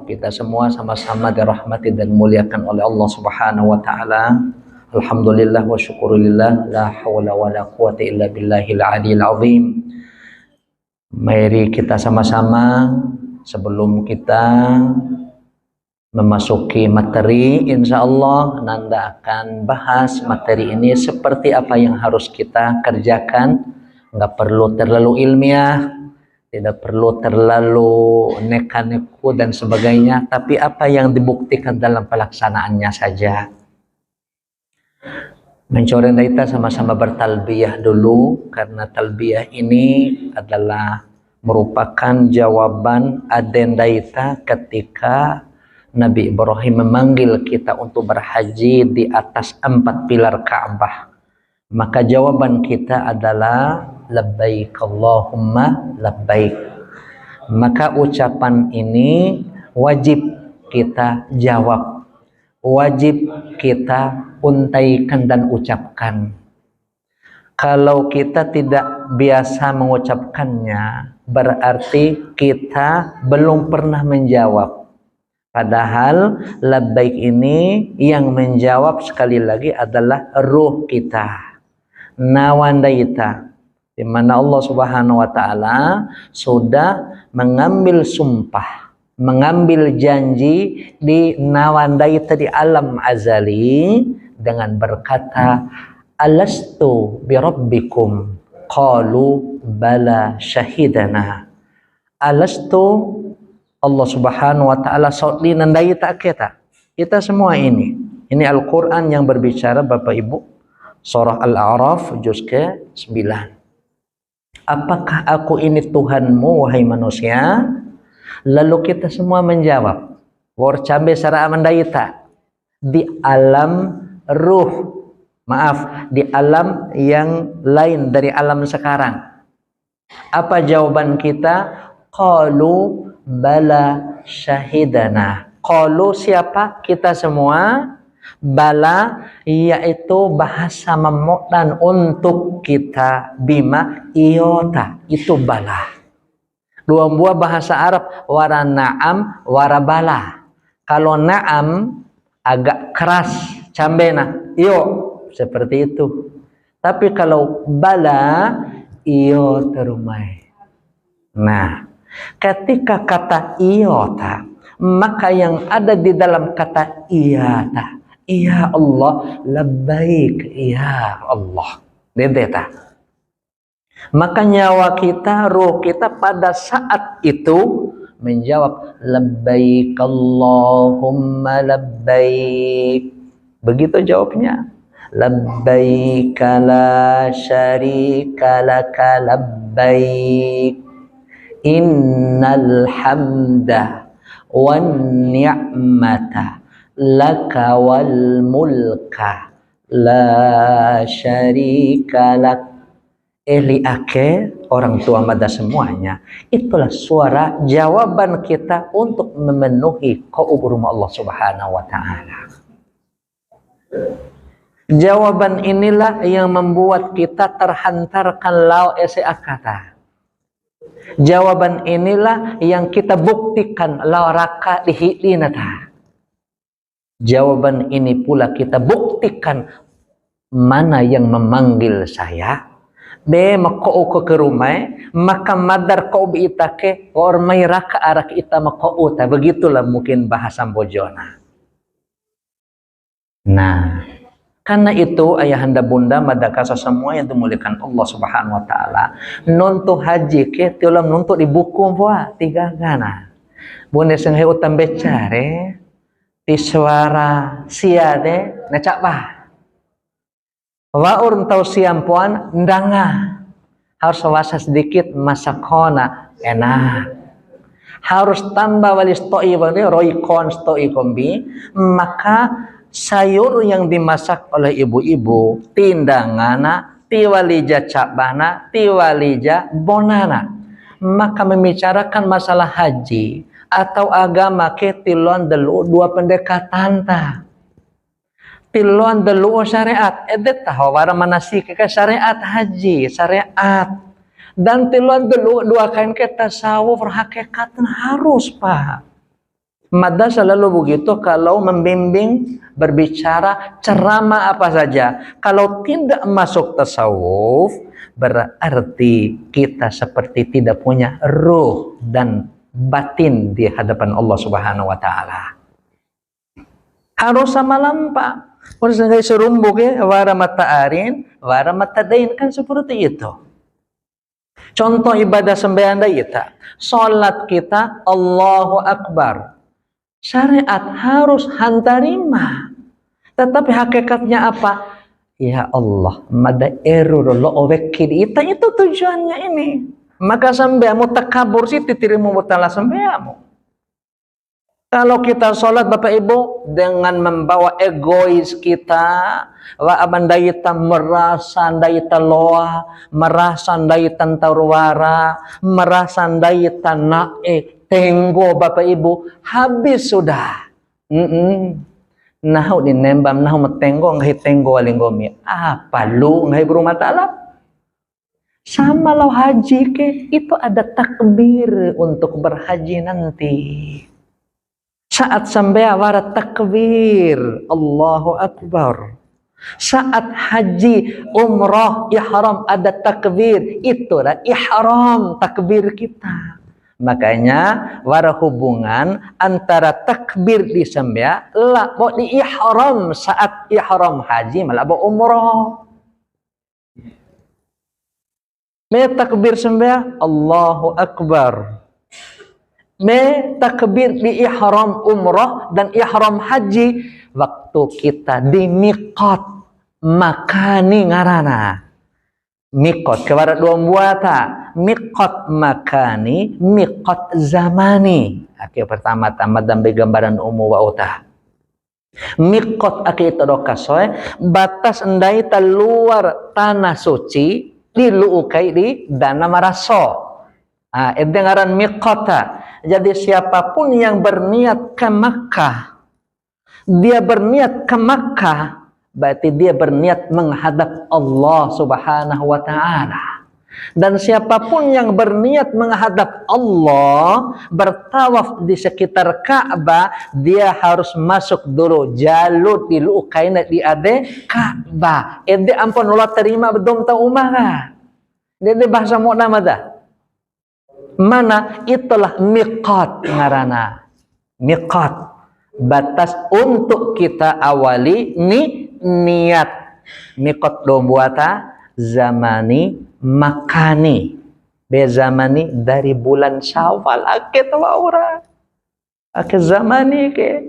Kita semua sama-sama dirahmati dan muliakan oleh Allah Subhanahu wa taala. Alhamdulillah wa syukurillah, la haula wa la quwata illa billahil aliyil azim. Mari kita sama-sama sebelum kita memasuki materi, insya Allah Nanda akan bahas materi ini seperti apa yang harus kita kerjakan. Nggak perlu terlalu ilmiah, tidak perlu terlalu neka-neku dan sebagainya, tapi apa yang dibuktikan dalam pelaksanaannya saja. Mencoreng kita sama-sama bertalbiyah dulu, karena talbiyah ini adalah merupakan jawaban adenda kita ketika Nabi Ibrahim memanggil kita untuk berhaji di atas 4 pilar Ka'bah. Maka jawaban kita adalah labbaik Allahumma labbaik. Maka ucapan ini wajib kita jawab, wajib kita untaikan dan ucapkan. Kalau kita tidak biasa mengucapkannya, berarti kita belum pernah menjawab. Padahal labbaik ini yang menjawab sekali lagi adalah ruh kita, nawandaita, di mana Allah Subhanahu wa taala sudah mengambil sumpah, mengambil janji di nawandaita di alam azali dengan berkata, alastu birabbikum qalu bala syahidana. Alastu, Allah Subhanahu wa taala sautli nandaita kita semua ini Al-Qur'an yang berbicara, Bapak Ibu, surah Al-A'raf juz ke-9. Apakah aku ini Tuhanmu, wahai manusia? Lalu kita semua menjawab, warcabe sara mandaita, di alam ruh, maaf, di alam yang lain dari alam sekarang. Apa jawaban kita? Qalu bala syahidana. Qalu siapa? Kita semua. Bala yaitu bahasa memodan untuk kita, bima iota, itu bala. Dua buah bahasa Arab, wara na'am, wara bala. Kalau na'am agak keras, cambena, iyo, seperti itu. Tapi kalau bala, iyo terumai. Nah, ketika kata iota, maka yang ada di dalam kata iyata, ya Allah, labbaik ya Allah, dedeta. Maka nyawa kita, ruh kita pada saat itu menjawab labbaik Allahumma labbaik. Begitu jawabnya. Labbaik la syarika laka labbaik. Innal hamda wan ni'mata laka wal mulka la syarika lak. Eliake, orang tua mada semuanya. Itulah suara jawaban kita untuk memenuhi keuburum Allah Subhanahu wa taala. Jawaban inilah yang membuat kita terhantarkan lau kata. Jawaban inilah yang kita buktikan lau raka dihilinata. Jawaban ini pula kita buktikan mana yang memanggil saya. Be makau ke rumah, maka madar kau biitake ormai raka arak ita makau ta. Begitulah mungkin bahasa bojona. Nah, karena itu ayahanda bunda madakasa semua yang dimuliakan Allah Subhanahu wa taala, nonton haji ke tiulam nonton di buku buah 3 gana. Bune seng heu tambe care ti suara siade necak bah. Waur tau siampuan ndanga. Harus wasa sedikit masakona enak. Harus tambah walis toi wali roikon stoi kombi, maka sayur yang dimasak oleh ibu-ibu tindangana tiwalija cabana tiwalija bonana, maka membicarakan masalah haji atau agama ke tiluan delu 2 pendekatan ta. Tiluan delu syariat edet tahawara manasik ke syariat haji syariat, dan tiluan delu 2 kain ke tasawuf hakikatan harus Pak. Mada selalu begitu kalau membimbing, berbicara, ceramah apa saja. Kalau tidak masuk tasawuf, berarti kita seperti tidak punya ruh dan batin di hadapan Allah Subhanahu wa taala. Harus sama lampa. Harus nggak serumbuk ya, wara mataarin, wara matadain, kan seperti itu. Contoh ibadah sembahyang kita, salat kita Allahu Akbar. Syariat harus hantarima. Tetapi hakikatnya apa? Ya Allah, mada error lo ovekid itu tujuannya ini. Maka sambayamu takabur sih titirimu bertala sambayamu. Kalau kita sholat Bapak Ibu dengan membawa egois kita, wa abandayita merasa andayita loa, merasa andayita tarwara, merasa andayita naik, tenggo Bapak Ibu, habis sudah. Nahu dinembam, nahu metenggo, ngahi tenggo walinggomi. Apa lu ngahi berumah ta'ala? Sama lo haji ke, itu ada takbir untuk berhaji nanti. Saat sampai awara takbir, Allahu Akbar. Saat haji, umrah, ihram ada takbir. Itulah ihram, takbir kita. Makanya wara hubungan antara takbir di sembah la bo di ihram saat ihram haji malah bo umrah. Me takbir sembah Allahu Akbar. Me takbir di ihram umrah dan ihram haji waktu kita di miqat makani ngarana. Miqat kebarat dua buata, miqat makani, miqat zamani. Aki pertama-tama dambe gambaran umum wa utah. Miqat aki itu dokasoy batas endai luar tanah suci diluukai di dana maraso. Dengaran miqata. Jadi siapapun yang berniat ke Makkah, dia berniat ke Makkah, berarti dia berniat menghadap Allah Subhanahu wa taala. Dan siapapun yang berniat menghadap Allah, bertawaf di sekitar Ka'bah, dia harus masuk dulu jalur di lukaina di ade Ka'bah. Ede ampun Allah terima bedom ta umara. Dede bahasa mau nama dah. Mana itulah miqat ngarana. Miqat batas untuk kita awali niat. Miqat dombuata zamani makani. Be zamani dari bulan Syawal akit waura. Akit zamani ke.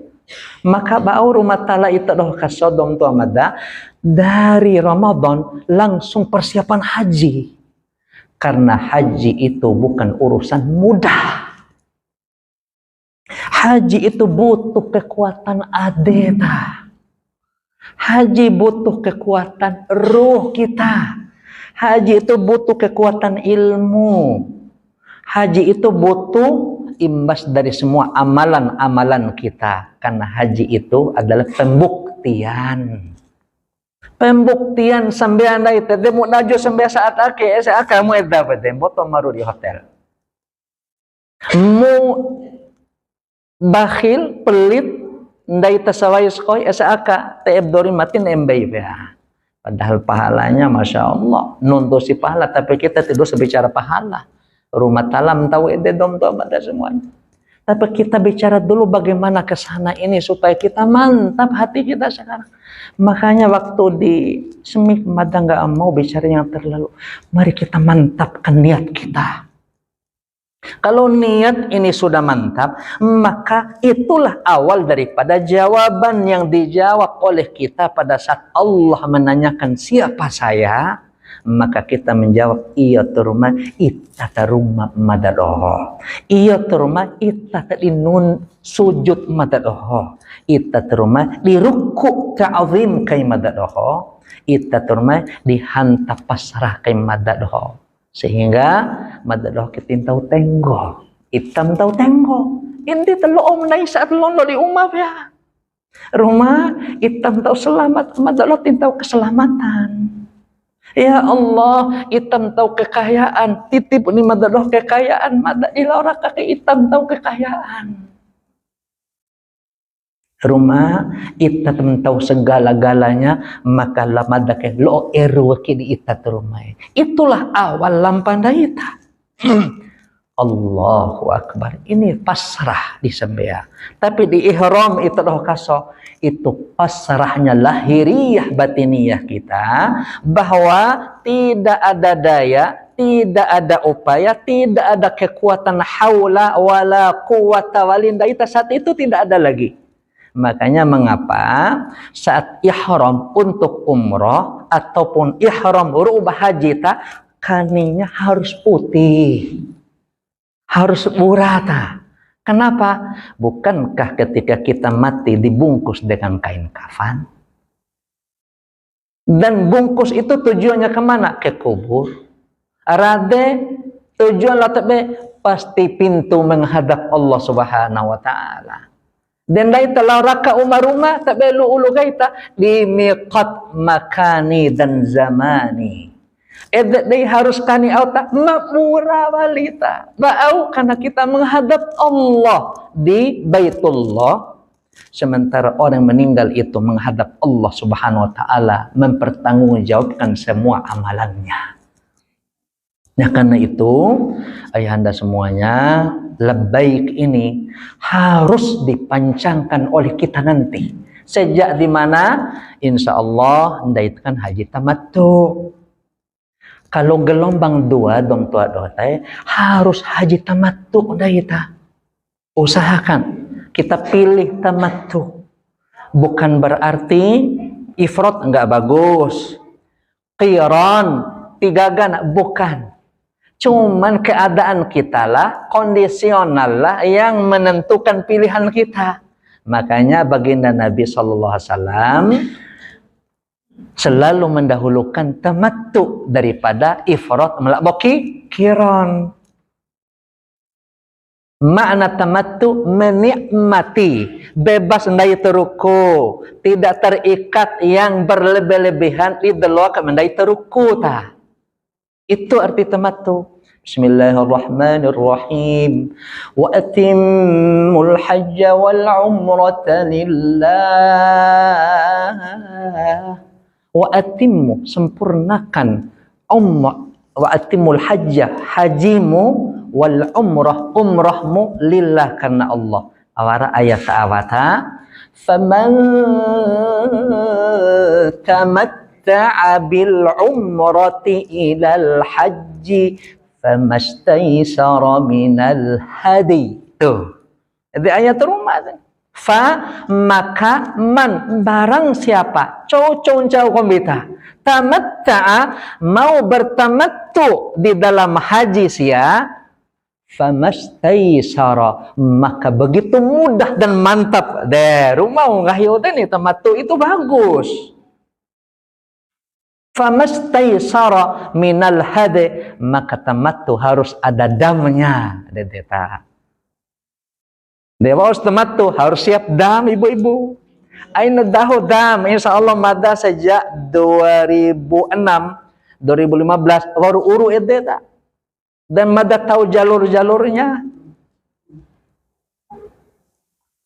Maka bau rumah tala itu doh kasodom tu amada dari Ramadan langsung persiapan haji. Karena haji itu bukan urusan mudah. Haji itu butuh kekuatan adeta. Haji butuh kekuatan ruh kita. Haji itu butuh kekuatan ilmu. Haji itu butuh imbas dari semua amalan-amalan kita. Karena haji itu adalah pembuktian. Pembuktian sambil anda itu demo najo sambil saat kamu itu dapat demo maru di hotel. Mu bakhil pelit ndai tasawai skoi aka teeb dori matin embai ya. Padahal pahalanya masya Allah nuntusi pahala tapi kita tidak bicara pahala. Rumah talam tahu ede dom ada semuanya. Tapi kita bicara dulu bagaimana kesana ini supaya kita mantap hati kita sekarang. Makanya waktu di semik mada nggak mau bicara yang terlalu. Mari kita mantapkan niat kita. Kalau niat ini sudah mantap, maka itulah awal daripada jawaban yang dijawab oleh kita pada saat Allah menanyakan siapa saya. Maka kita menjawab iya teruma ita teruma madadoh. Iya teruma ita tadinun sujud madadoh. Ita teruma di ruku ta'zim kai madadoh. Ita teruma dihanta pasrah kai madadoh. Sehingga madadoh kita tahu tenggo. Itam tahu tenggo. Ini telo om nai saat londo di umah ya. Rumah itam tahu selamat madadoh tahu keselamatan. Ya Allah, hitam tahu kekayaan, titip ni madadoh kekayaan, mada ilaura kaki hitam tahu kekayaan. rumah ita temen tahu segala-galanya, maka lamadake lo erwaki di ita rumah. Itulah awal lampanda ita. Allahu Akbar. Ini pasrah di sembea. Tapi di ihram itu doh kaso, itu pasrahnya lahiriah batiniyah kita, bahwa tidak ada daya, tidak ada upaya, tidak ada kekuatan haula wala quwata walinda ita saat itu tidak ada lagi. Makanya mengapa saat ihram untuk umroh ataupun ihram urubah haji kaninya harus putih, harus burata. Kenapa? Bukankah ketika kita mati dibungkus dengan kain kafan? Dan bungkus itu tujuannya kemana? Ke kubur. Rade tujuan latbe pasti pintu menghadap Allah Subhanahu wa taala. Dan dari telah raka umaruma tak belu ulu gaita di miqat makani dan zamani. Dia harus kani auta ma'mura walita. Ba'au karena kita menghadap Allah di Baitullah. Sementara orang meninggal itu menghadap Allah Subhanahu wa taala, mempertanggungjawabkan semua amalannya. Nah karena itu ayahanda semuanya, labbaik ini harus dipancangkan oleh kita nanti. Sejak di mana? Insya Allah ndaitkan haji tamattu. Kalau gelombang 2 dong tua dotai harus haji tamattu ndaita. Usahakan kita pilih tamattu. Bukan berarti ifrat enggak bagus. Qiran, tigagan bukan. Cuman keadaan kita lah, kondisional lah yang menentukan pilihan kita. Makanya baginda Nabi SAW selalu mendahulukan tamattu daripada ifrat melakboki qiran. Makna tamattu menikmati, bebas ndai teruku, tidak terikat yang berlebih-lebihan di delok mendai teruku ta. Itu arti tamattu. Bismillahirrahmanirrahim. Wa atimmul hajja wal umrata lillah. Wa atimmu, sempurnakan wa atimul hajja, hajimu, wal umrahmu lillah, karena Allah. Awara ayat awata faman tamatta'a bil umrati ilal haji famastaysara minal hadi. Tuh. Jadi ayat rumah. Maka man, barang siapa cowok-cowok kombita tamatta'a, mau bertamattu di dalam haji sia, famastaysara, maka begitu mudah dan mantap deh rumah ngahyoten nih tamattu itu bagus. Famastaysara minal hadi, maka tamattu harus ada damnya dedeta. Dewa tamattu harus siap dam ibu-ibu. Aina dahu dam, insya Allah mada sejak 2006, 2015 baru uru edeta. Dan mada tahu jalur-jalurnya.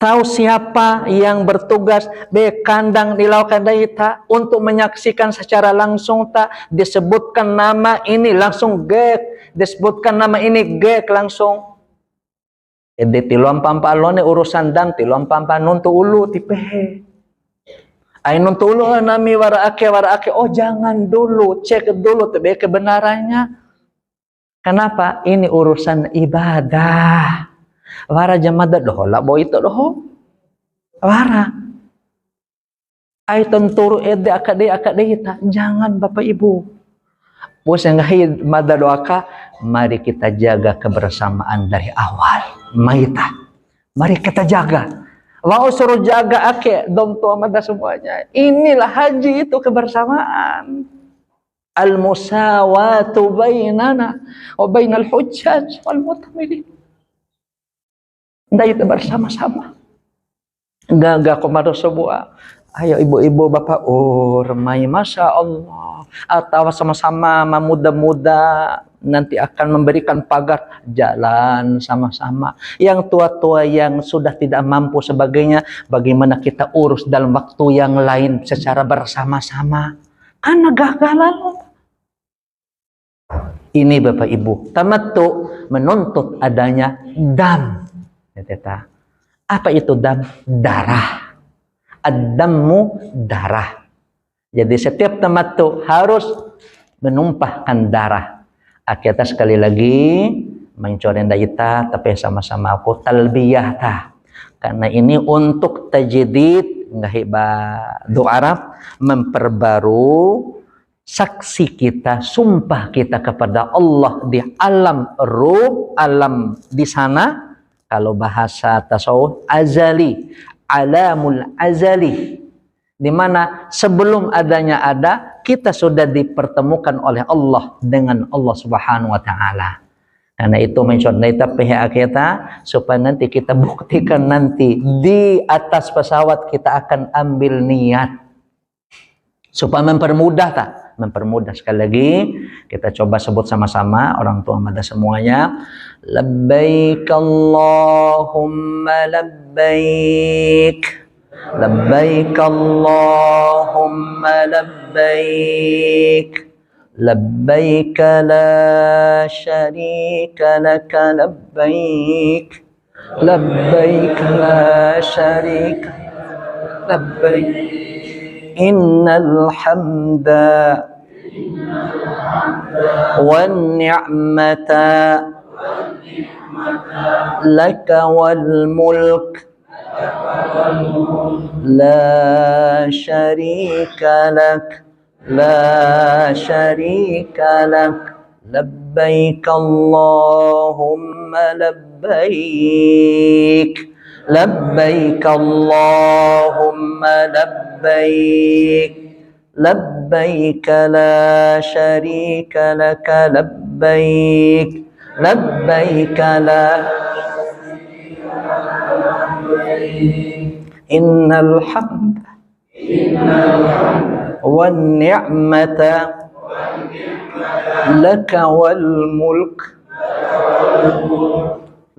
Tahu siapa yang bertugas be kandang di laukan daita untuk menyaksikan secara langsung tak disebutkan nama ini langsung gek, disebutkan nama ini gek langsung. Ede tiluam pampalone urusan dam tiluam pampa nuntu ulu tipehe. Ai nuntu ulu nami waraake oh jangan dulu, cek dulu tebe kebenarannya. Kenapa? Ini urusan ibadah. Wara jamada doh lah bo itu doh. Wara. Ai tenturu ede akade ita. Jangan Bapak Ibu. Bos yang ngahid mada doaka, mari kita jaga kebersamaan dari awal. Mari kita jaga. Mau suruh jaga ake dom tua mada semuanya. Inilah haji itu kebersamaan. Al-musawatu bainana wa bainal hujjaj wal mutamilin. Ndai kita bersama-sama. Enggak komando semua. Ayo ibu-ibu bapak remai masya Allah, atau sama-sama muda-muda nanti akan memberikan pagar, jalan sama-sama. Yang tua-tua yang sudah tidak mampu sebagainya, bagaimana kita urus dalam waktu yang lain secara bersama-sama. Karena gagal lalu. Ini Bapak Ibu, tamattu menuntut adanya dam. Apa itu dam? Darah. Ad-dammu darah. Jadi setiap tamattu harus menumpahkan darah. Akhirnya sekali lagi mencoren dayita tapi sama-sama aku talbiyah ta. Karena ini untuk tajdid ngahiba doa Arab, memperbaru saksi kita, sumpah kita kepada Allah di alam ruh, alam di sana. Kalau bahasa tasawuf azali, alamul azali, di mana sebelum adanya ada, kita sudah dipertemukan oleh Allah dengan Allah Subhanahu wa taala. Karena itu mencontoh pihak kita supaya nanti kita buktikan nanti di atas pesawat kita akan ambil niat supaya mempermudah tak? Mempermudah. Sekali lagi kita coba sebut sama-sama orang tua mada semuanya. Labbaik Allahumma labbaik, labbaik Allahumma labbaik, labbaik la syarika laka labbaik, labbaik la syarika labbaik, innal hamda wan ni'mata laka wal mulk la syarika lak, la syarika lak, labbaik Allahumma labbaik, labbaik Allahumma labbaik, labbaik la syarika laka labbaik, labbaik la innal hamda wan ni'mata laka wal mulk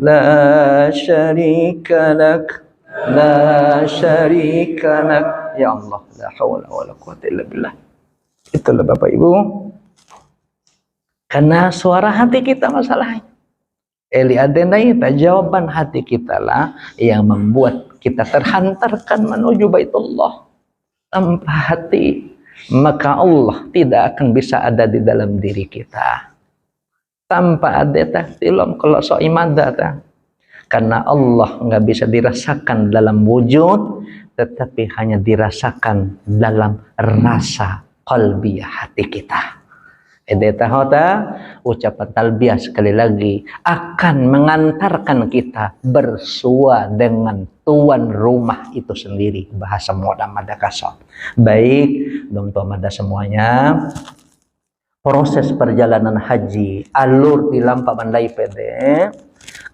la syarika lak, la syarika lak. Ya Allah, la haula wala quwwata illa billah. Itulah Bapak Ibu. Karena suara hati kita masalahnya. Eli adenai jawaban hati kita lah yang membuat kita terhantarkan menuju Baitullah. Tanpa hati, maka Allah tidak akan bisa ada di dalam diri kita. Tanpa ada tahtilom kalau so imadah. Karena Allah nggak bisa dirasakan dalam wujud, tetapi hanya dirasakan dalam rasa qalbiyah hati kita. Ucapan talbiyah sekali lagi akan mengantarkan kita bersua dengan tuan rumah itu sendiri. Bahasa Moda Madakaso. Baik, dong-dong Mada semuanya. Proses perjalanan haji, alur di Lampa Bandai PD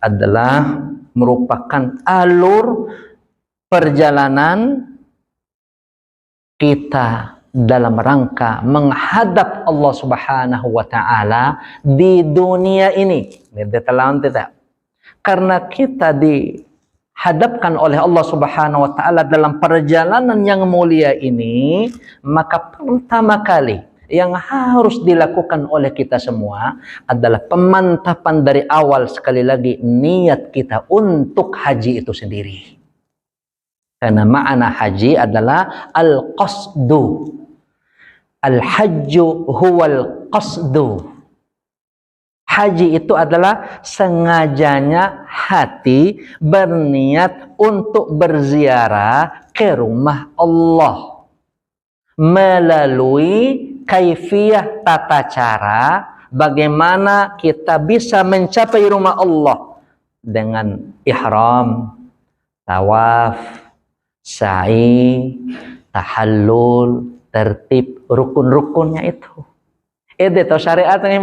adalah merupakan alur perjalanan kita dalam rangka menghadap Allah Subhanahu wa taala di dunia ini. Karena kita dihadapkan oleh Allah Subhanahu wa taala dalam perjalanan yang mulia ini, maka pertama kali yang harus dilakukan oleh kita semua adalah pemantapan dari awal, sekali lagi niat kita untuk haji itu sendiri. Karena makna haji adalah al-qasdu. Al-hajju huwal qasdu. Haji itu adalah sengajanya hati berniat untuk berziarah ke rumah Allah melalui kaifiyah tata cara bagaimana kita bisa mencapai rumah Allah dengan ihram, tawaf, sa'i, tahallul, tertib, rukun-rukunnya itu. Itu syariat ini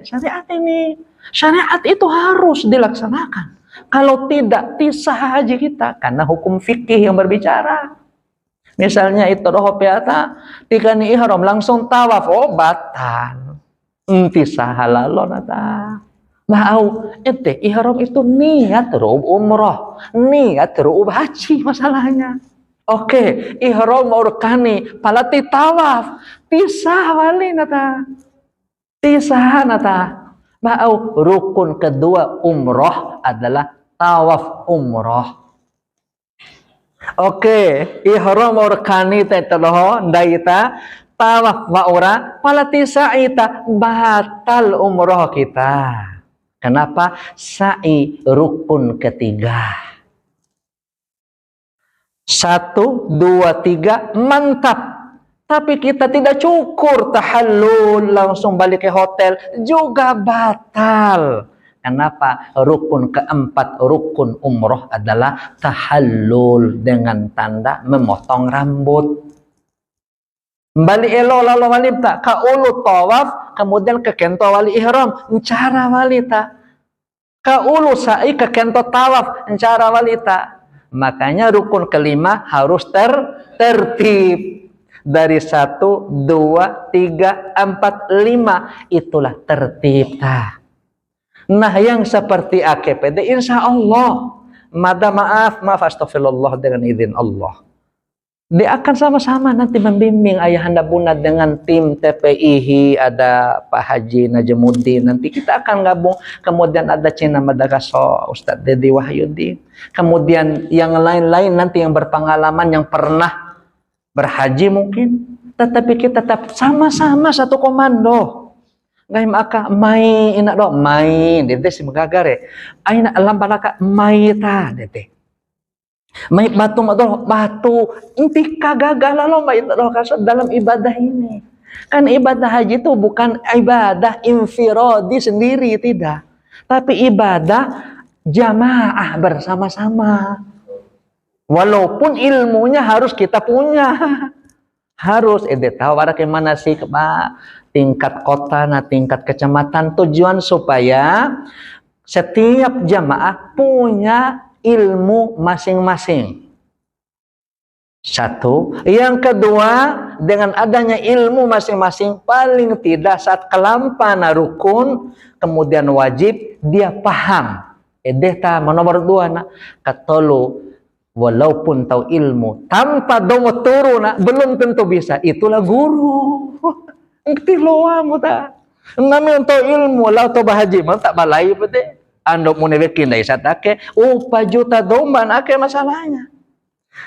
syariat ini. Syariat itu harus dilaksanakan. Kalau tidak, tisah haji kita karena hukum fikih yang berbicara. Misalnya itu roh piata dikani ihram langsung tawaf, batal. Enti sahalalo nata. Mau ente ihram itu niat rub umroh, niat rub haji masalahnya. Oke, ihram urkani palati tawaf, tisah wali nata. Tisah nata. Mau rukun kedua umroh adalah tawaf umroh. Oke, ihram urkani teteloh ndaita tawaf ma'ura palati sa'ita batal umroh kita. Kenapa? Sa'i rukun ketiga. 1, 2, 3 mantap. Tapi kita tidak cukur tahallul langsung balik ke hotel juga batal. Kenapa? Rukun keempat rukun umroh adalah tahallul dengan tanda memotong rambut. Balik elo lalu walita ka ulu tawaf kemudian ke kento wali ihram cara walita ka ulu sa'i ke kento tawaf cara walita. Makanya rukun kelima harus tertib dari 1, 2, 3, 4, 5 itulah tertib ta. Nah yang seperti AKPD insya Allah mada maaf astagfirullah dengan izin Allah. Dia akan sama-sama nanti membimbing ayahanda bunda dengan tim TPIHI, ada Pak Haji Najmuddin, nanti kita akan gabung, kemudian ada Cina Madagaso, Ustadz Dedi Wahyudi, kemudian yang lain-lain nanti yang berpengalaman, yang pernah berhaji mungkin, tetapi kita tetap sama-sama satu komando. Ngai maka mai ina do mai dete si magagare, aina alam balaka mai ta dete. May batu inti kagagalan lo may kasut dalam ibadah ini. Kan ibadah haji itu bukan ibadah infiradi sendiri, tidak, tapi ibadah jamaah bersama-sama. Walaupun ilmunya harus kita punya, harus tahu ada kemana sih tingkat kota, tingkat kecamatan, tujuan supaya setiap jamaah punya ilmu masing-masing. 1. Yang kedua, dengan adanya ilmu masing-masing, paling tidak saat kelampana rukun, kemudian wajib, dia paham. Edeta nomor 2 na katolu, walaupun tahu ilmu tanpa domo turun belum tentu bisa. Itulah guru. Ngerti loamu ta. Namun tahu ilmu lau tahu bahaji, mau tak balai pete. Andok munewekin dari satake, juta domba ake masalahnya.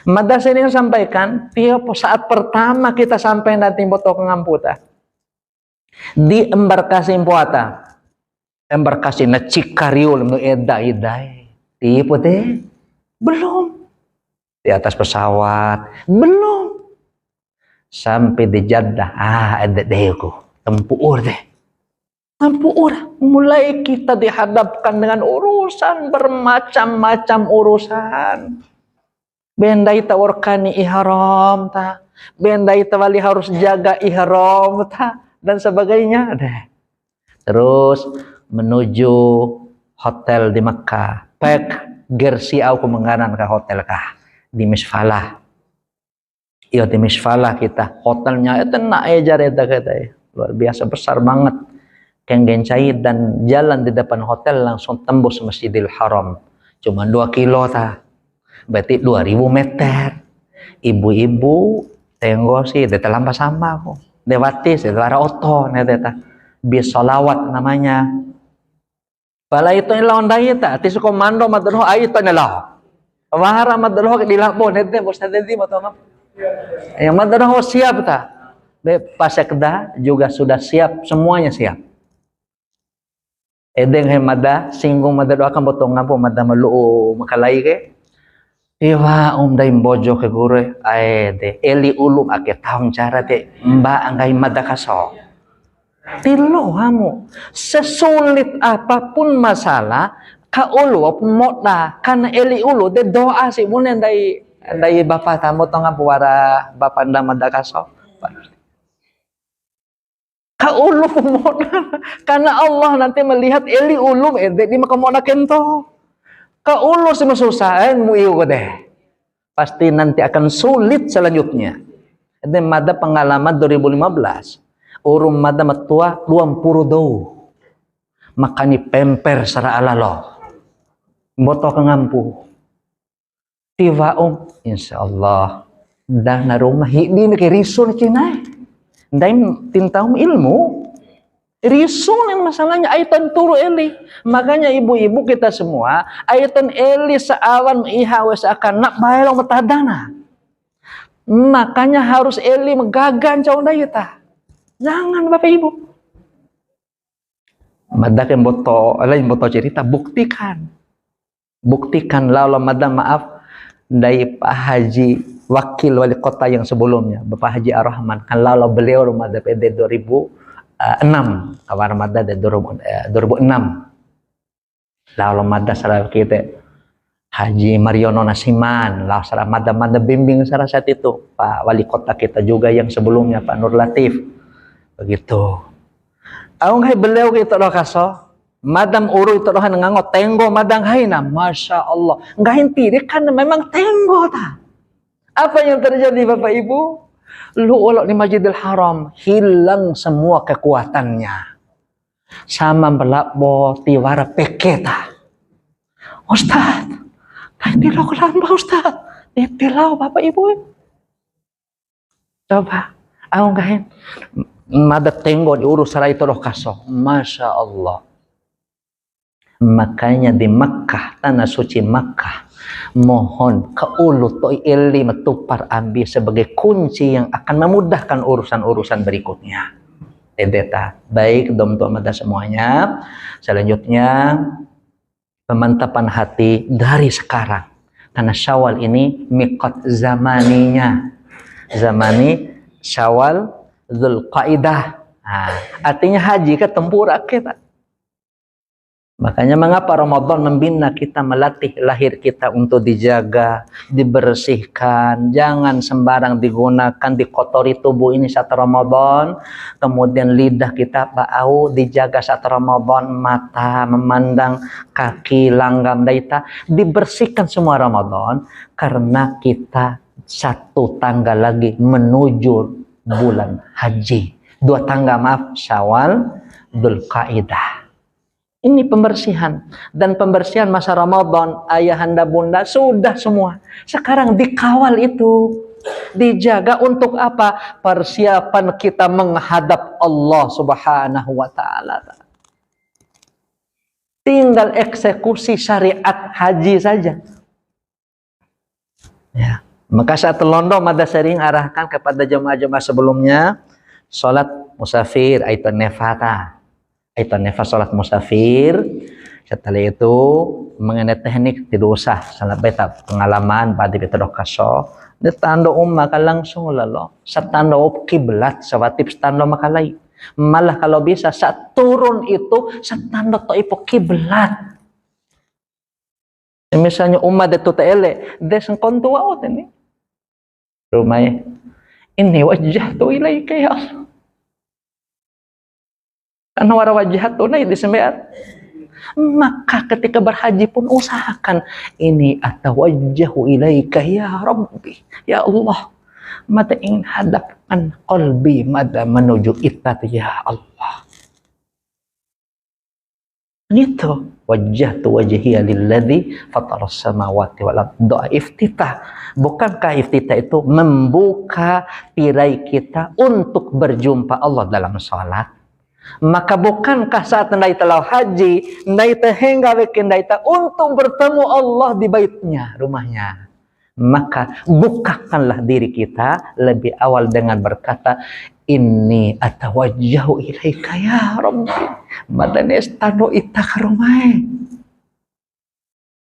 Mada sini sampaikan, tiap saat pertama kita sampai nanti botok ngamputa. Di embarkasi impuata. Embarkasi na Cikariul nu edai-edai. Tipe deh. Belum. Di atas pesawat, belum. Sampai di Jeddah, ada dehku, tempuur deh. Tempuur, mulai kita dihadapkan dengan urusan bermacam-macam urusan. Bendai tawarkani ihram ta, bendai tawali harus jaga ihram ta, dan sebagainya deh. Terus menuju hotel di Mekah, pek gersi aku menganan ke hotel kah di Misfalah. Iya di Misfalah kita, hotelnya itu nak ejar eta kata, luar biasa besar banget. Kenggen cair dan jalan di depan hotel langsung tembus Masjidil Haram. Cuma 2 kilo ta. Berarti 2000 meter. Ibu-ibu tengok sih deta lampa sama aku. Dewati setelah oto deta. Bis solawat namanya. Pala itu lawan daya ta. Tisu komando madroh ayo to nelaw. Wahara madroh di lakbo nete bos tadi matong. Yang madroh siap ta. Pasekda juga sudah siap, semuanya siap. Edeng mada singgung mada doa kan botong ngapo mada malu makalai ke iwa dai bojo ke gure de eli ulum ake tahu cara te mba anggai mada kaso tilo hamu sesulit apapun masalah ka ulu apun moda karena eli ulu de doa si munen dai bapak tamu tong ngapo wara bapak nda mada kaso Kaulu karena Allah nanti melihat eli ulum di makamona kento. Kaulu semua susah mu iyo deh. Pasti nanti akan sulit selanjutnya. Dan ada pengalaman 2015. Urung mada matua 22. Makani pemper sara alalo. Boto ka ngampu. Tivaom insyaallah dah na rumah hindi na kay rison kinay. Dahil tintawom ilmu. Rison yang masalahnya aitan turu eli. Makanya ibu-ibu kita semua aitan eli sa awan ihawa sa akan nak bayang matadana. Makanya harus eli magagan caw dayta. Jangan Bapak Ibu. Madakan boto cerita buktikan. Buktikan lalu madam maaf dari Pak Haji wakil wali kota yang sebelumnya Bapak Haji Ar-Rahman kan lalu beliau rumah DPD 2006 kawan mada 2006 lalu mada salah kita Haji Mariono Nasiman lalu salah mada bimbing salah saat itu Pak wali kota kita juga yang sebelumnya Pak Nur Latif begitu. Aung hai beliau kita loh kaso madam uru itu loh ngangot tenggo madang hai na masya Allah nggak henti kan memang tenggo ta. Apa yang terjadi Bapak Ibu? Lu olok di Masjidil Haram hilang semua kekuatannya. Sama belakbo tiwara peketa. Ustaz, tilau kelamba Ustaz. Tilau Bapak Ibu. Coba, aku ngahin. Mada tenggo diurus sarai itu loh kaso. Masya Allah. Makanya di Makkah, tanah suci Makkah, mohon ke ulu to'i ili metupar ambil sebagai kunci yang akan memudahkan urusan-urusan berikutnya. Tedeta. Baik, dom-dom ada semuanya. Selanjutnya, pemantapan hati dari sekarang. Karena Syawal ini miqat zamaninya. Zamani Syawal Dzulqa'dah. Nah, artinya haji ke tempura kita. Makanya mengapa Ramadan membina kita, melatih lahir kita untuk dijaga, dibersihkan, jangan sembarang digunakan, dikotori tubuh ini saat Ramadan. Kemudian lidah kita bau dijaga saat Ramadan, mata memandang, kaki langgam daita, dibersihkan semua Ramadan karena kita satu tangga lagi menuju bulan haji. 2 tangga maaf, Syawal, Dzulqa'dah. Ini pembersihan. Dan pembersihan masa Ramadan, ayahanda bunda sudah semua. Sekarang dikawal itu. Dijaga untuk apa? Persiapan kita menghadap Allah Subhanahu wa ta'ala. Tinggal eksekusi syariat haji saja. Ya. Maka saat Londo Mada sering arahkan kepada jemaah-jemaah sebelumnya, salat musafir, aitan nefata. Aitan nefa salat musafir. Setelah itu mengenai teknik tidak usah salat beta pengalaman pada betul kaso. Di tanda maka langsung lalu. Satanda kiblat sawatip tanda makalai. Malah kalau bisa saat turun itu satanda to ipo kiblat. Misalnya umat itu tele, desen kontua ini. Rumahnya ini wajah tu ilaika ya Allah. Karena wajah tu naik disembeat. Maka ketika berhaji pun usahakan ini atawajjahu ilaika ya Rabbi ya Allah. Mata ingin hadapkan qalbi mada menuju itat ya Allah. Gitu. Wajjahtu wajhiya lilladzi fataras samawati wal ardh. Doa iftitah. Bukankah iftitah itu membuka tirai kita untuk berjumpa Allah dalam salat? Maka bukankah saat naita lau haji, naita hingga wekin naita untuk bertemu Allah di baitnya, rumahnya. Maka bukakanlah diri kita lebih awal dengan berkata, inni atawajjahu ilaika ya Rabbi. Madanestano itakarumai.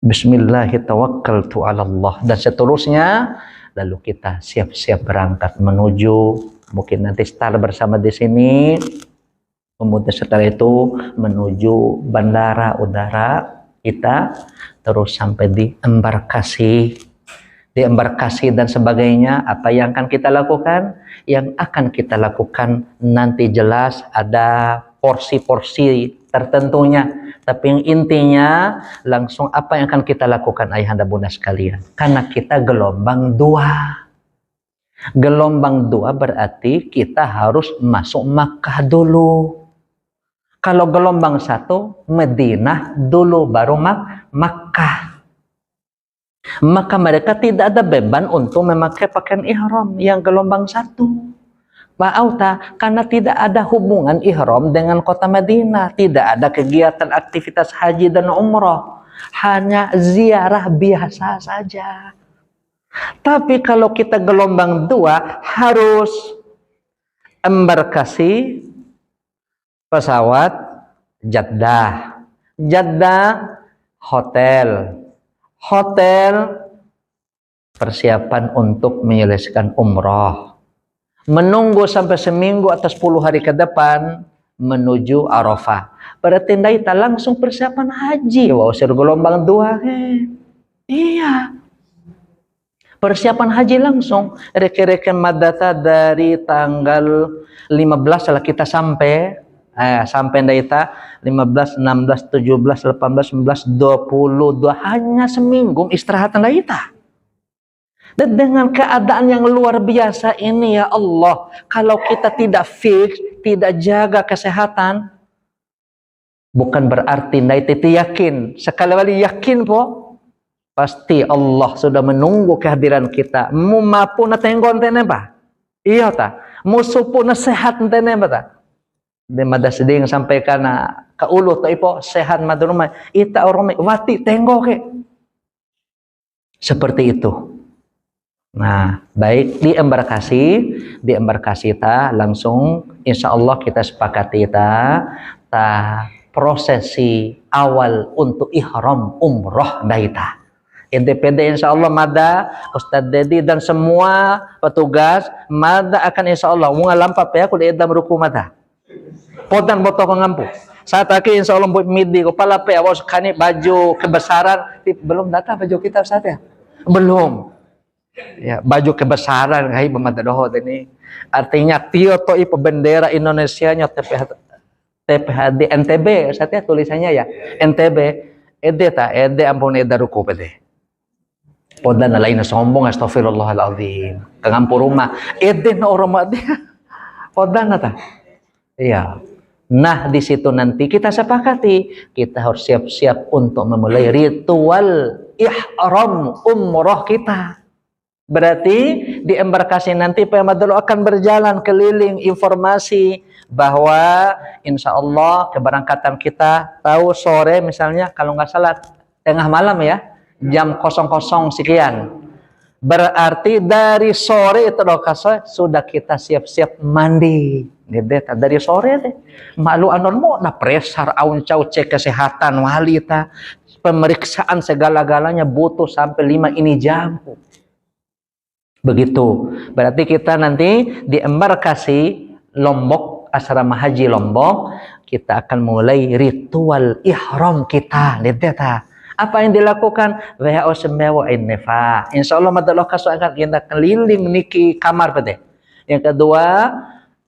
Bismillahirrahmanirrahim ala Allah. Dan seterusnya, lalu kita siap-siap berangkat menuju, mungkin nanti start bersama di sini. Kemudian setelah itu menuju bandara udara kita, terus sampai di embarkasi. Di embarkasi dan sebagainya, apa yang akan kita lakukan? Yang akan kita lakukan nanti jelas ada porsi-porsi tertentunya. Tapi yang intinya langsung apa yang akan kita lakukan ayahanda bunda sekalian. Karena kita gelombang 2. Gelombang 2 berarti kita harus masuk Makkah dulu. Kalau gelombang 1, Madinah dulu baru Makkah. Maka mereka tidak ada beban untuk memakai pakaian ihram yang gelombang 1. Ma'auta, karena tidak ada hubungan ihram dengan kota Madinah, tidak ada kegiatan aktivitas haji dan umrah, hanya ziarah biasa saja. Tapi kalau kita gelombang 2 harus embarkasi pesawat Jeddah. Jeddah hotel. Hotel persiapan untuk menyelesaikan umrah. Menunggu sampai seminggu atau 10 hari ke depan menuju Arafah. Berarti kita langsung persiapan haji. Wow, gelombang 2. Iya. Persiapan haji langsung. Reken-reken madata dari tanggal 15 setelah kita sampai Daita 15, 16, 17, 18, 19, 22 hanya seminggu istirahat Daita. Dan dengan keadaan yang luar biasa ini ya Allah, kalau kita tidak fix, tidak jaga kesehatan, bukan berarti Daita itu yakin. Sekali yakin po, pasti Allah sudah menunggu kehadiran kita. Mu mampu na tenggon tene ba? Iya ta. Musuh pun na sehat tene ba ta? De madas ding sampaikan na kaulo to ipo sehat madurumay ita oromay wati tenggo ke. Seperti itu. Nah, baik di embarkasi ta langsung insya Allah kita sepakati ta prosesi awal untuk ihram umroh daita. NTPD insya Allah Mada, Ustadz Dedi dan semua petugas Mada akan insya Allah mengalampa ya aku diedam ruku Mada. Podan boto ko ngampu. Saat aki insya Allah buat midi ko pala pe awas kani baju kebesaran belum datang baju kita Ustaz ya. Belum. Ya, baju kebesaran hai bemadadoho ini. Artinya tio to ipo bendera Indonesia nya TPHD NTB Ustaz ya tulisannya ya. NTB ede ampun eda ruku pede. Podan na lain na sombong astagfirullahaladzim. Kangampu rumah ede na orang dia. Podan na ta. Iya. Nah, di situ nanti kita sepakati, kita harus siap-siap untuk memulai ritual ihram umroh kita. Berarti di embarkasi nanti Pak Madalo akan berjalan keliling informasi bahwa insya Allah keberangkatan kita tahu sore misalnya kalau nggak salah tengah malam ya jam 00 sekian. Berarti dari sore itu sudah kita siap-siap mandi. Dari sore deh. Malu anon mo na presar aun cau cek kesehatan walita. Pemeriksaan segala-galanya butuh sampai 5 ini jam. Begitu. Berarti kita nanti di embarkasi Lombok, asrama haji Lombok, kita akan mulai ritual ihram kita. Apa yang dilakukan? WHO semewa innefa. Insya Allah madaloh kaso akan kita keliling niki kamar pede. Yang kedua,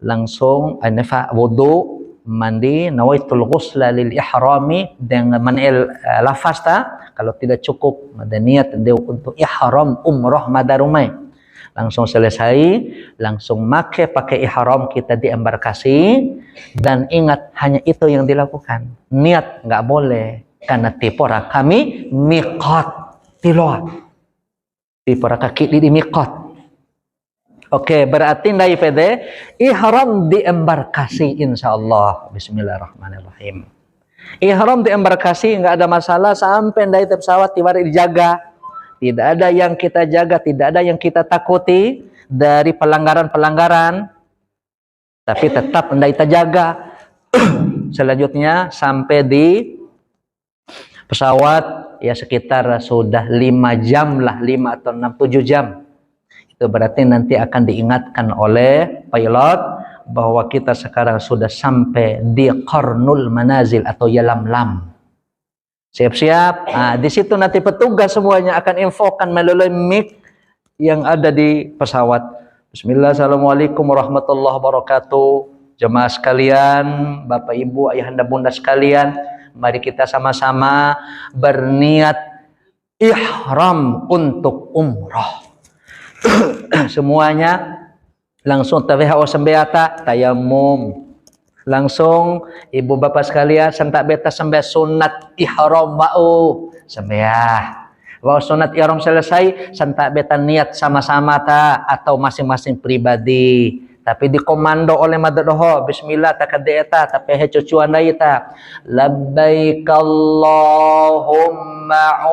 langsung innefa wudu, mandi, nawaitul ghusla lil ihrami dengan manil lafasta. Kalau tidak cukup, ada niat untuk ihram umroh madarumai. Langsung selesai, langsung pakai ihram kita di embarkasi. Dan ingat, hanya itu yang dilakukan. Niat nggak boleh. Karena tipora kami miqat tiloa. Tipora kaki di miqat. Oke, berarti ndai pede ihram di embarkasi insyaallah. Bismillahirrahmanirrahim. Ihram di embarkasi enggak ada masalah sampai ndai pesawat tiba dijaga. Tidak ada yang kita jaga, tidak ada yang kita takuti dari pelanggaran-pelanggaran. Tapi tetap ndai terjaga. Selanjutnya sampai di pesawat ya sekitar sudah 5 jam lah, 5 atau 6, 7 jam. Itu berarti nanti akan diingatkan oleh pilot bahwa kita sekarang sudah sampai di Qarnul Manazil atau Yalamlam. Siap-siap. Nah, di situ nanti petugas semuanya akan infokan melalui mic yang ada di pesawat. Bismillah, assalamualaikum warahmatullahi wabarakatuh. Jemaah sekalian, Bapak Ibu, Ayahanda Bunda sekalian, mari kita sama-sama berniat ihram untuk umrah. Semuanya langsung WHO sembeata tayamum. Langsung ibu bapak sekalian sentak beta sembah sunat ihram wa'u sembah. Wa'u sunat ihram selesai sentak beta niat sama-sama ta atau masing-masing pribadi. Tapi dikomando oleh madroho bismillah takadeta tapi he cucuan dai ta labbaik Allahumma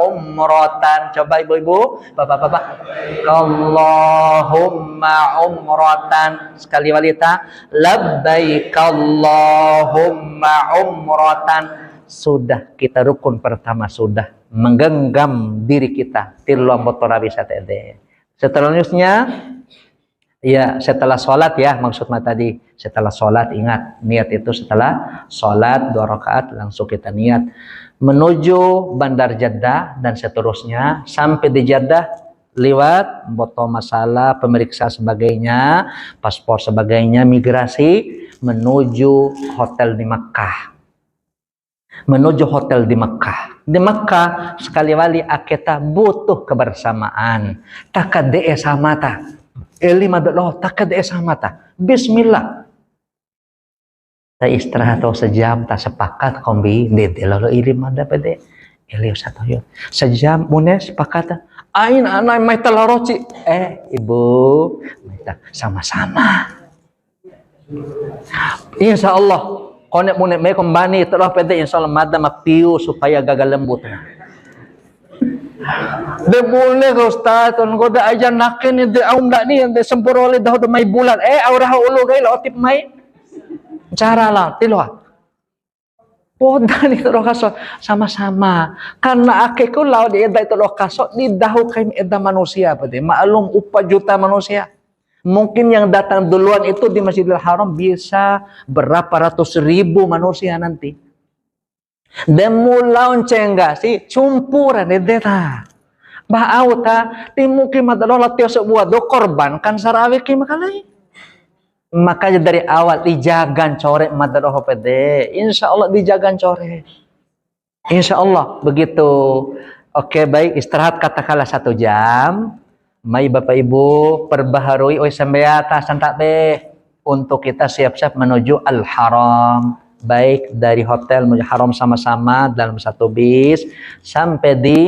umratan. Coba ibu-ibu bapak-bapak Allahumma umratan sekali walita labbaik Allahumma umratan. Sudah kita rukun pertama sudah menggenggam diri kita tiluang motor bisa tede. Seterusnya ya setelah sholat ya maksudnya tadi setelah sholat ingat niat itu setelah sholat 2 rakaat langsung kita niat menuju Bandar Jeddah dan seterusnya sampai di Jeddah lewat foto masalah pemeriksa sebagainya paspor sebagainya migrasi menuju hotel di Makkah di Makkah sekali wali aketa butuh kebersamaan takade samata lima doa takad esamata bismillah ta istirahat atau sejam tak sepakat kombi dede lalu ilim ada pede elio satu yuk sejam mune sepakat ain anak mai telaroci ibu kita sama-sama insyaallah konek mune me kembali terus pede insyaallah madam piu supaya gagal lembut. De boleh ke Ustaz, goda aja nakin de aum dak ni de sempurole dah mai bulan. Aurah ulu gai lo tip mai. Cara lah tiloh. Podan itu roh kaso sama-sama. Karena akeku lau di eda itu roh kaso di dahu kaim eda manusia pade. Maklum 4 juta manusia. Mungkin yang datang duluan itu di Masjidil Haram bisa berapa ratus ribu manusia nanti. Demulaun cengga si cumpuran edeta bahauta timuki madalo latio sebuah do korban kan sarawi ki makalai makanya dari awal dijagan corek madalo pede insyaallah dijagan corek insyaallah begitu. Oke baik istirahat katakanlah 1 jam mai bapak ibu perbaharui oi sambeata santak be untuk kita siap-siap menuju Al-Haram. Baik dari hotel menuju Haram sama-sama dalam satu bis sampai di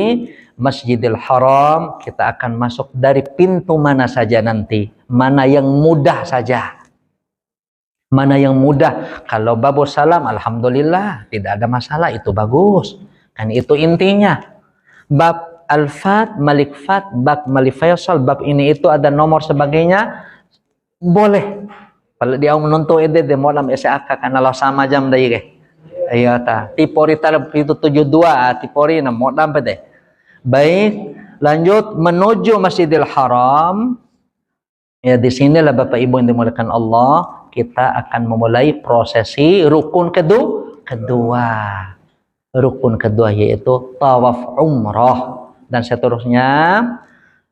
Masjidil Haram kita akan masuk dari pintu mana saja nanti mana yang mudah saja kalau babu salam alhamdulillah tidak ada masalah itu bagus kan itu intinya bab al-fat malik fat bab malik faisal bab ini itu ada nomor sebagainya boleh. Kalau dia menonton ide de molam SAK karena lo sama jam dai ke. Ayo ta. Tipori talab itu 72 tipori na modam pede. Baik, lanjut menuju Masjidil Haram. Ya di sinilah Bapak Ibu yang dimuliakan Allah, kita akan memulai prosesi rukun kedua. Rukun kedua yaitu tawaf umrah dan seterusnya.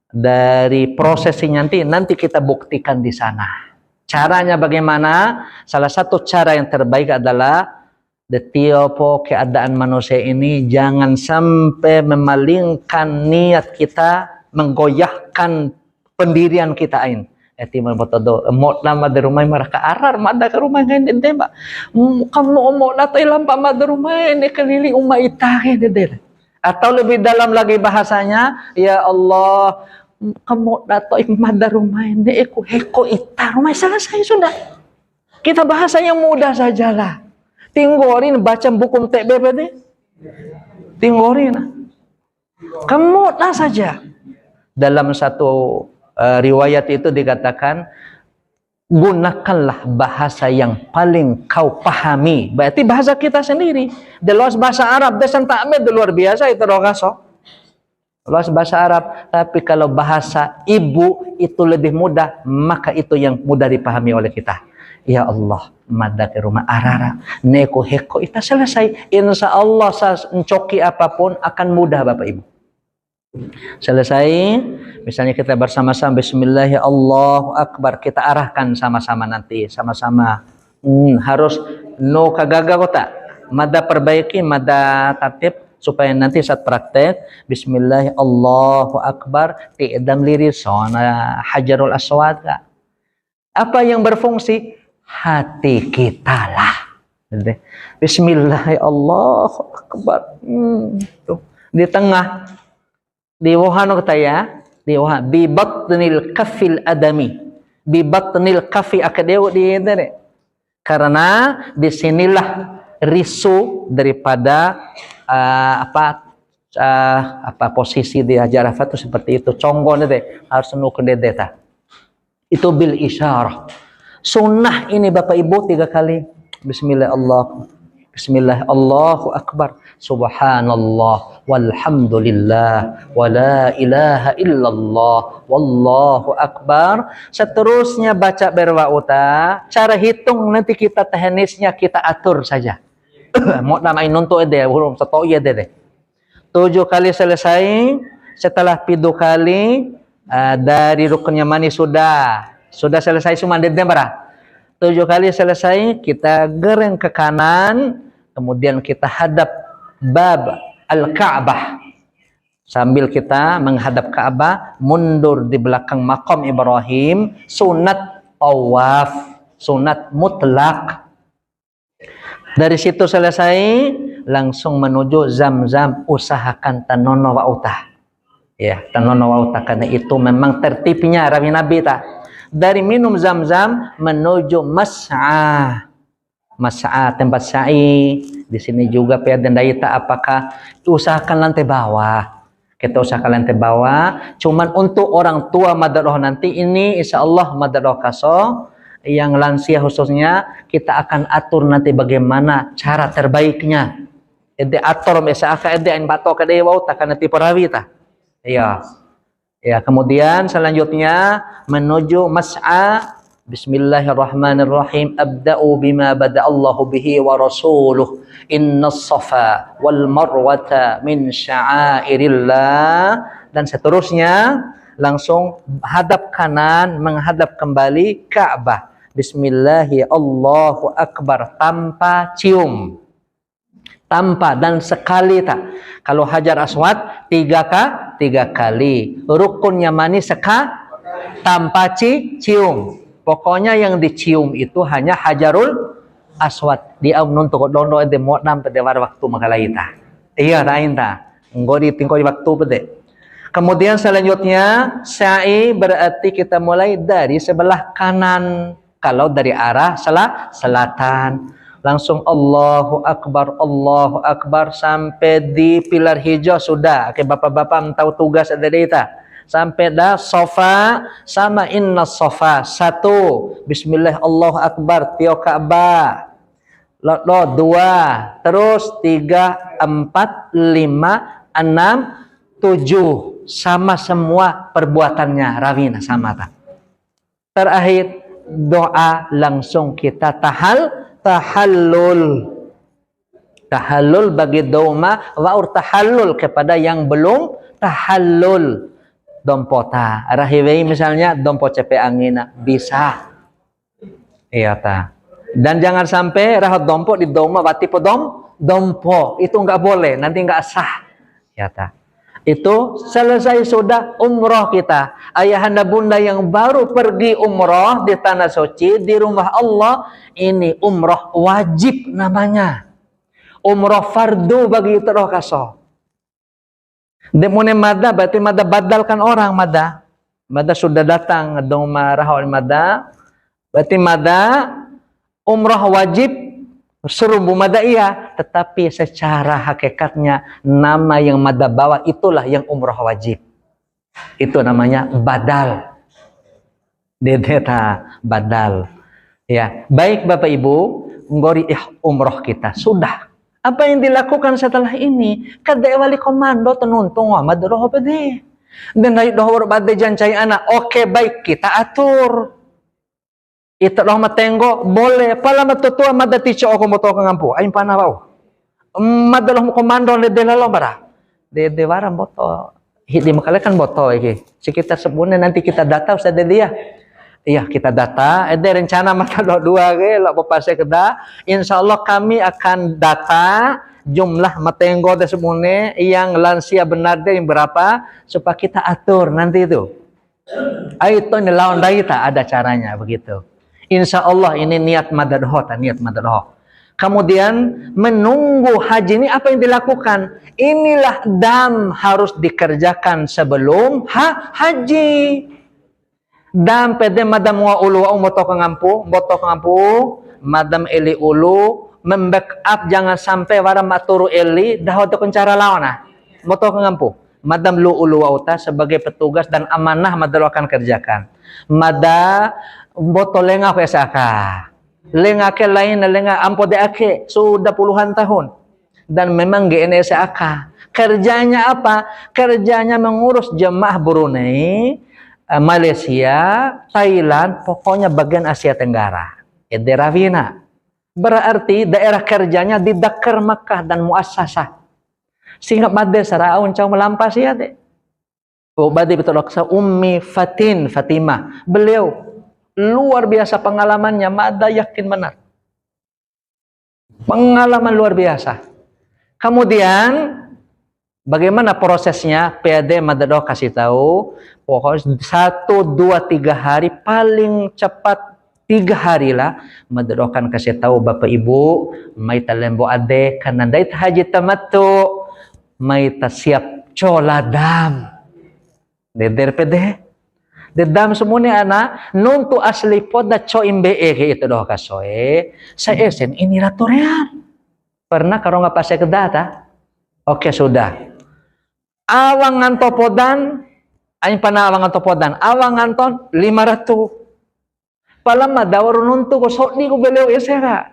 Dari prosesi nanti kita buktikan di sana. Caranya bagaimana? Salah satu cara yang terbaik adalah detiopo keadaan manusia ini jangan sampai memalingkan niat kita, menggoyahkan pendirian kita ain. Etiman botodo mot nama di rumah mereka arar mada ke rumah ngain dede ba. Kamu omot na tay lampa mada rumah ini keliling umma itake dede. Atau lebih dalam lagi bahasanya, ya Allah kamu dato mada rumah ini aku heko itar rumah selesai sudah. Kita bahasa yang mudah sajalah. Tinggorin baca buku TBB deh. Tinggorin. Kamu lah saja. Dalam satu riwayat itu dikatakan gunakanlah bahasa yang paling kau pahami. Berarti bahasa kita sendiri. Delos bahasa Arab desan takmid luar biasa itu rokaso. Luas bahasa Arab, tapi kalau bahasa ibu itu lebih mudah, maka itu yang mudah dipahami oleh kita. Ya Allah, mada ke rumah arara, neko heko, itu selesai. Insya Allah, mencoki apapun akan mudah Bapak Ibu. Selesai, misalnya kita bersama-sama, Bismillah, Allahu Akbar, kita arahkan sama-sama nanti, sama-sama. Harus no kagaga kota, mada perbaiki, mada tatip, supaya nanti saat praktek bismillah Allahu akbar ti'dam lirison hajarul aswad ka. Apa yang berfungsi? Hati kita lah. Bismillah Allahu akbar. Tuh. Di tengah di wahano kita ya, di wah bi batnil kafil adami. Bi batnil kafi akadeu di dere. Karena disinilah risu daripada apa posisi di Hajar Arafat itu seperti itu. Conggon deh harus nuke dedeta. Itu bil isyarah. Sunnah ini Bapak Ibu 3 kali. Bismillah Allahu akbar. Subhanallah walhamdulillah wala ilaha illallah wallahu akbar. Seterusnya baca berwauta. Cara hitung nanti kita teknisnya kita atur saja. Mau namain nuntuk deh, belum satu ya deh. 7 kali selesai. Setelah 7 kali dari rukunnya mani sudah selesai semua dedem bara. 7 kali selesai, kita gereng ke kanan, kemudian kita hadap bab al-Ka'bah. Sambil kita menghadap Ka'bah, mundur di belakang maqam Ibrahim, sunat tawaf, sunat mutlak. Dari situ selesai, langsung menuju Zam-Zam, usahakan tanono wa'utah. Ya, tanono wa'utah, karena itu memang tertibnya Rawi Nabi tak. Dari minum Zam-Zam menuju Mas'a. Mas'a tempat sa'i. Di sini juga piadandaita apakah usahakan lantai bawah. Kita usahakan lantai bawah. Cuman untuk orang tua madaroh nanti ini insyaallah madaroh kaso yang lansia khususnya kita akan atur nanti bagaimana cara terbaiknya. Ede atur biasa aka ede ain bato ka dewa ta kana ti perawi ta. Iya. Ya, kemudian selanjutnya menuju Mas'a. Bismillahirrahmanirrahim. Abda'u bima bada'allahu bihi wa rasuluh. Innas safa wal marwata min sya'airillah. Dan seterusnya langsung hadap kanan menghadap kembali Ka'bah. Bismillahi Allahu akbar tanpa cium. Tanpa dan sekali tak. Kalau Hajar Aswad 3 kali. Rukunnya mani tanpa cium. Pokoknya yang dicium itu hanya Hajarul Aswad. Dia nuntuk dono ede modam pada waktu makalaita. Iya lain ta. Nggo di waktu pede. Kemudian selanjutnya sa'i berarti kita mulai dari sebelah kanan. Kalau dari arah selatan. Langsung Allahu Akbar sampai di pilar hijau sudah. Oke, bapak-bapak tahu tugas ada data. Sampai dah sofa sama inna sofa 1. Bismillah Allahu Akbar tio Ka'bah. 2, terus 3, 4, 5, 6, 7 sama semua perbuatannya rawina sama tak. Terakhir doa langsung kita tahallul bagi doma waur tahallul kepada yang belum tahallul dompota rahiwei misalnya dompo cepe angina bisa iya ta dan jangan sampai rahat dompo di doma wati dompo itu enggak boleh nanti enggak sah ya ta itu selesai sudah umroh kita. Ayahanda bunda yang baru pergi umroh di tanah suci di rumah Allah, ini umroh wajib namanya. Umroh fardu bagi teroh kaso. Demone mada berarti mada badalkan orang mada. Mada sudah datang doma rahol mada. Berarti mada umroh wajib serumbu mada iya, tetapi secara hakikatnya nama yang mada bawa itulah yang umroh wajib. Itu namanya badal. Dedeta badal. Ya, baik Bapak Ibu, ngori umroh kita sudah. Apa yang dilakukan setelah ini? Kada wali komando tenuntung wa madroh bade. Dan dari dohor bade jancai anak. Oke, baik kita atur. Ito lang matenggo, boleh. Pala matutua madati siya ako mo to kangampu. Ayun pa na ba? Madalang mo komando na delalo bara. De waram boto. Hindi makalakan boto. Sekitar sebulan nanti kita data sa dia. Iya kita data. Rencana matalo 2 lo papasya kada. Insya Allah kami akan data jumlah matenggo semuanya yang lansia benar yang berapa supaya kita atur nanti itu. Itu lawan daita ada caranya begitu. Insya Allah ini niat madadho, niat madadho. Kemudian menunggu haji ini apa yang dilakukan? Inilah dam harus dikerjakan sebelum haji. Dam pede madam wa ulu wa moto kangampu, madam eli ulu membackup jangan sampai wara maturu eli dah untuk cara lawan moto kangampu. Madam lu ulu wa uta sebagai petugas dan amanah madal akan kerjakan. Mada boto lenga pesaka. Lenga ke lain lenga ampo de ake sudah puluhan tahun dan memang GNSAK kerjanya apa? Kerjanya mengurus jemaah Brunei, Malaysia, Thailand, pokoknya bagian Asia Tenggara. Ederavina berarti daerah kerjanya di Dakar, Makkah dan Muassasah. Sehingga made saraun cau melampas ya deh. Oh badi betul aksa Ummi Fatimah. Beliau luar biasa pengalamannya, mada yakin benar. Pengalaman luar biasa. Kemudian bagaimana prosesnya? PD Madado kasih tahu, pokoknya 1, 2, 3 hari paling cepat 3 hari lah Madado kan kasih tahu Bapak Ibu, may talembo ade kanandait haji tamattu, may siap coladam. Deder PD. Dedam semuanya anak nuntu asli poda co imbe itu doh kasoe saya esen ini raturean pernah karo nggak pasai ke data oke sudah awangan topodan aing pana awangan topodan awangan ton 500 palama dawar nuntu ko sok di ko beliau esera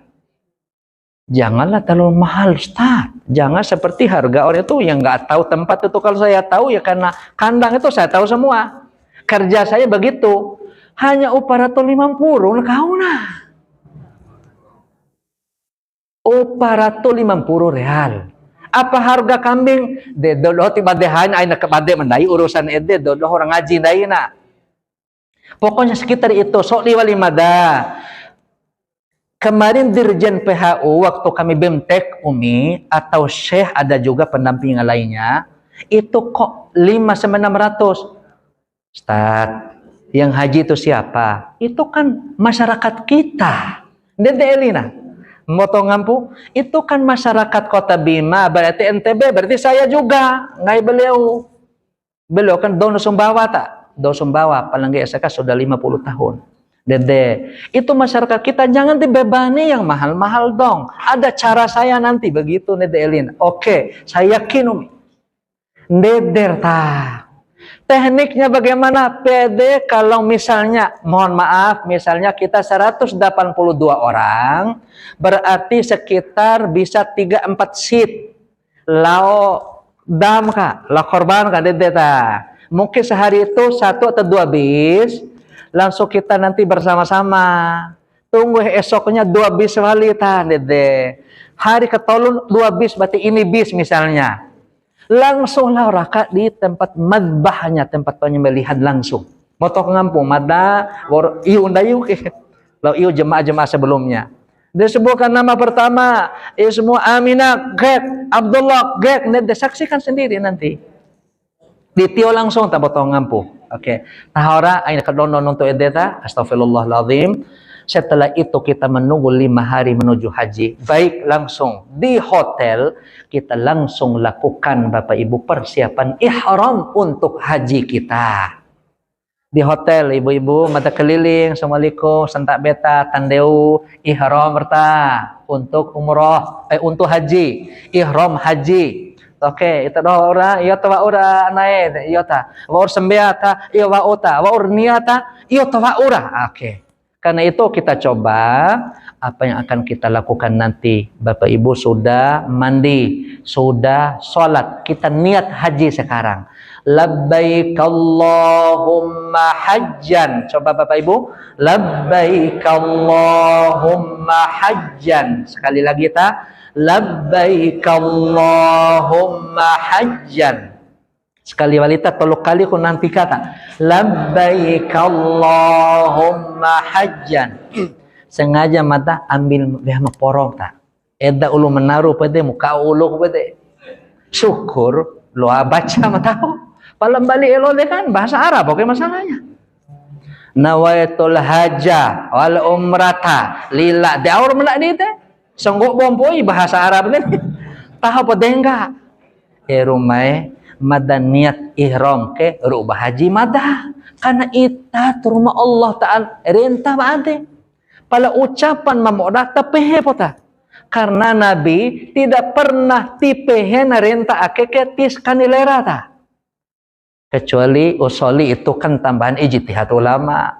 janganlah terlalu mahal Ustaz jangan seperti harga orang itu yang nggak tahu tempat itu kalau saya tahu ya karena kandang itu saya tahu semua. Kerja saya begitu, hanya uparato 50 kau nah. Uparato 50 real. Apa harga kambing? De dodo tiba dehan ay nakabade mandai urusan ede dodo orang ngaji dai na. Pokoknya sekitar itu sok liwalimada. Kemarin Dirjen PHU waktu kami BEMTEK Umi atau Syekh ada juga pendamping lainnya, itu kok 5-600. Ustaz, yang haji itu siapa? Itu kan masyarakat kita. Dede Elina, motong ngampu, itu kan masyarakat Kota Bima, berarti NTB, berarti saya juga. Ngai beliau. Beliau kan Dono Sumbawa tak? Dono Sumbawa, palanggi SK sudah 50 tahun. Dede, itu masyarakat kita jangan dibebani yang mahal-mahal dong. Ada cara saya nanti begitu Dede Elina. Oke, saya yakin Umi. Deder tak. Tekniknya bagaimana? PD kalau misalnya, mohon maaf, misalnya kita 182 orang, berarti sekitar bisa 3-4 seat. Lao dam kah? Lao korban kah? Dedeta. Mungkin sehari itu 1 atau 2 bis, langsung kita nanti bersama-sama. Tunggu esoknya 2 bis walita, dede. Hari ketolun 2 bis, berarti ini bis misalnya. Langsunglah raka di tempat madbahnya, tempat penyembelihan langsung. Motok ngampung mada iu undayu lalu iu jemaah-jemaah sebelumnya. Disebutkan nama pertama, semua Aminah, Gek, Abdullah, Gek, disaksikan sendiri nanti. Ditio langsung tak potong ngampung. Oke. Tahora aina kadonon untuk edeta, astagfirullahaladzim. Setelah itu kita menunggu 5 hari menuju haji. Baik langsung di hotel kita langsung lakukan Bapak Ibu persiapan ihram untuk haji kita. Di hotel ibu-ibu mata keliling, assalamualaikum, sentak beta, tandeu, ihram berta untuk umroh, untuk haji, ihram haji. Oke, itu doa ora, iya tawa ora nae, iya ta, wa ur sembeata, iya wa ota, wa ur niata, iya tawa ora. Oke. Karena itu kita coba apa yang akan kita lakukan nanti. Bapak Ibu sudah mandi, sudah sholat. Kita niat haji sekarang. Labbaik Allahumma hajjan. Coba Bapak Ibu. Labbaik Allahumma hajjan. Sekali lagi kita. Labbaik Allahumma hajjan. Sekali walita tolong kali ku nanti kata labbaik Allahumma hajjan. Sengaja mata ambil behma porong tak. Eda ulu menaruh pede muka ulu pede. Syukur lo baca matahu. Palam balik elole kan bahasa Arab oke masalahnya. Nawaitul haja wal umrata lillah daur melak ni teh. Songgok bompoi bahasa Arab ni. Tahu apa enggak? Rumai madaniyat ihram ke rubah haji madah. Karena ita rumah Allah Ta'ala rentah baade. Pala ucapan mamodah tepehe pota. Karena Nabi tidak pernah tipehe na rentah akeketis kanilera ta. Kecuali usoli itu kan tambahan ijtihad ulama.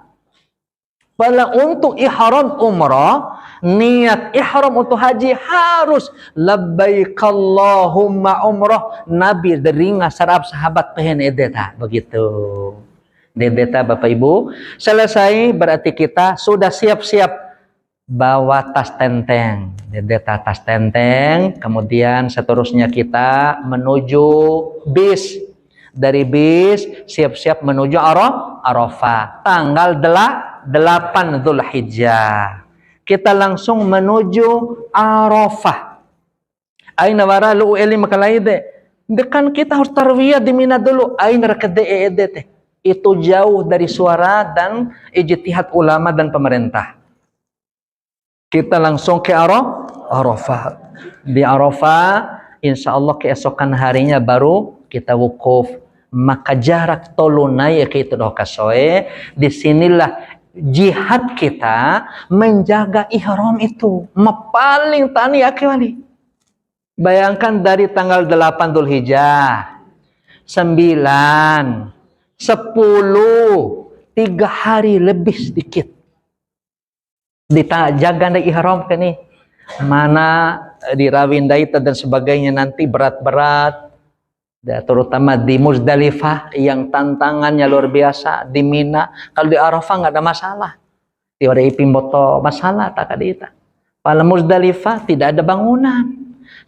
Pala untuk ihram umrah, niat ihram untuk haji harus labbaik Allahumma umrah. Nabi deringa sarab sahabat pehen edeta begitu. Dedeta Bapak Ibu, selesai berarti kita sudah siap-siap bawa tas tenteng. Dedeta tas tenteng, kemudian seterusnya kita menuju bis. Dari bis siap-siap menuju Arafah tanggal 8 Dzulhijjah. Kita langsung menuju Arafah. Aina wara lu eli makalaide. Dekan kita harus tarwiyah di Mina dulu. Aina rakade teh. Itu jauh dari suara dan ijtihad ulama dan pemerintah. Kita langsung ke Arafah. Di Arafah insyaallah keesokan harinya baru kita wukuf. Maka jarak tolunai ke itu doh kasoe. Disinilah jihad kita menjaga ihram itu. Paling tani akhwali. Bayangkan dari tanggal 8 Dzulhijjah, 9, 10, 3 hari lebih sedikit. Jaga dari ihram ke nih. Mana dirawindai dan sebagainya nanti berat-berat. Terutama di Muzdalifah yang tantangannya luar biasa. Di Mina, kalau di Arafah nggak ada masalah. Di Pimboto masalah tak ada itu. Pada Muzdalifah tidak ada bangunan.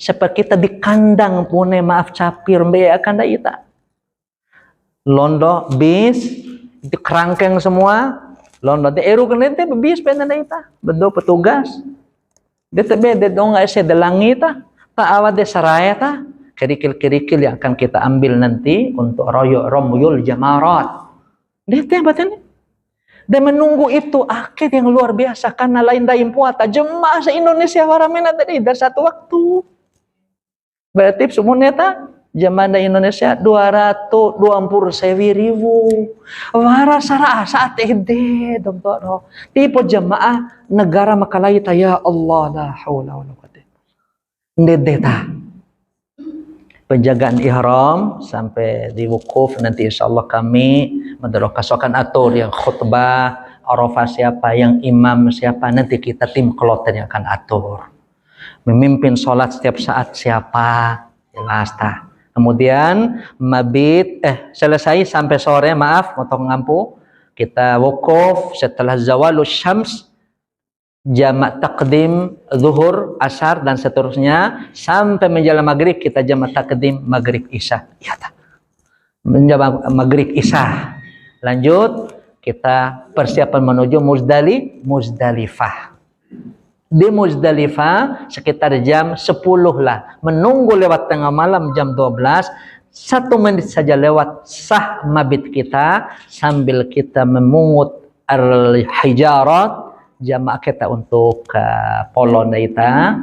Seperti kita di kandang pune maaf capir mbak akan ada itu. Londo bis itu kerangkeng semua. Londo di eru kan itu bis pengen ada itu. Bedo petugas. Dia tebe dia dong nggak sih delangi ta. Tak awal dia saraya ta. Kerikil-kerikil yang akan kita ambil nanti untuk romyul jamarat. Dia batin. Dan menunggu itu akid yang luar biasa karena lain daim puata jemaah se-Indonesia waramena tadi dari satu waktu. Berarti semuanya ta jemaah Indonesia 220.000. Wara sarah saat ide dokter. Tipe jemaah negara makalai ta ya Allah la haula wala quwwata. Ndeta. Penjagaan ihram sampai di wukuf nanti insyaallah kami menderokasokan atur yang khutbah Arafah siapa, yang imam siapa, nanti kita tim kloten yang akan atur. Memimpin sholat setiap saat siapa, jelas ta. Kemudian mabit selesai sampai sore motong ngampu kita wukuf setelah zawalus syams. Jamak takdim zuhur, asar dan seterusnya sampai menjelang maghrib kita jamak takdim maghrib isya. Ya tak. Menjamak maghrib isya. Lanjut kita persiapan menuju Muzdalifah. Di Muzdalifah sekitar jam 10 lah. Menunggu lewat tengah malam jam 12. 1 menit saja lewat sah mabit kita sambil kita memungut al-hijarat. Jamaah kita untuk polon kita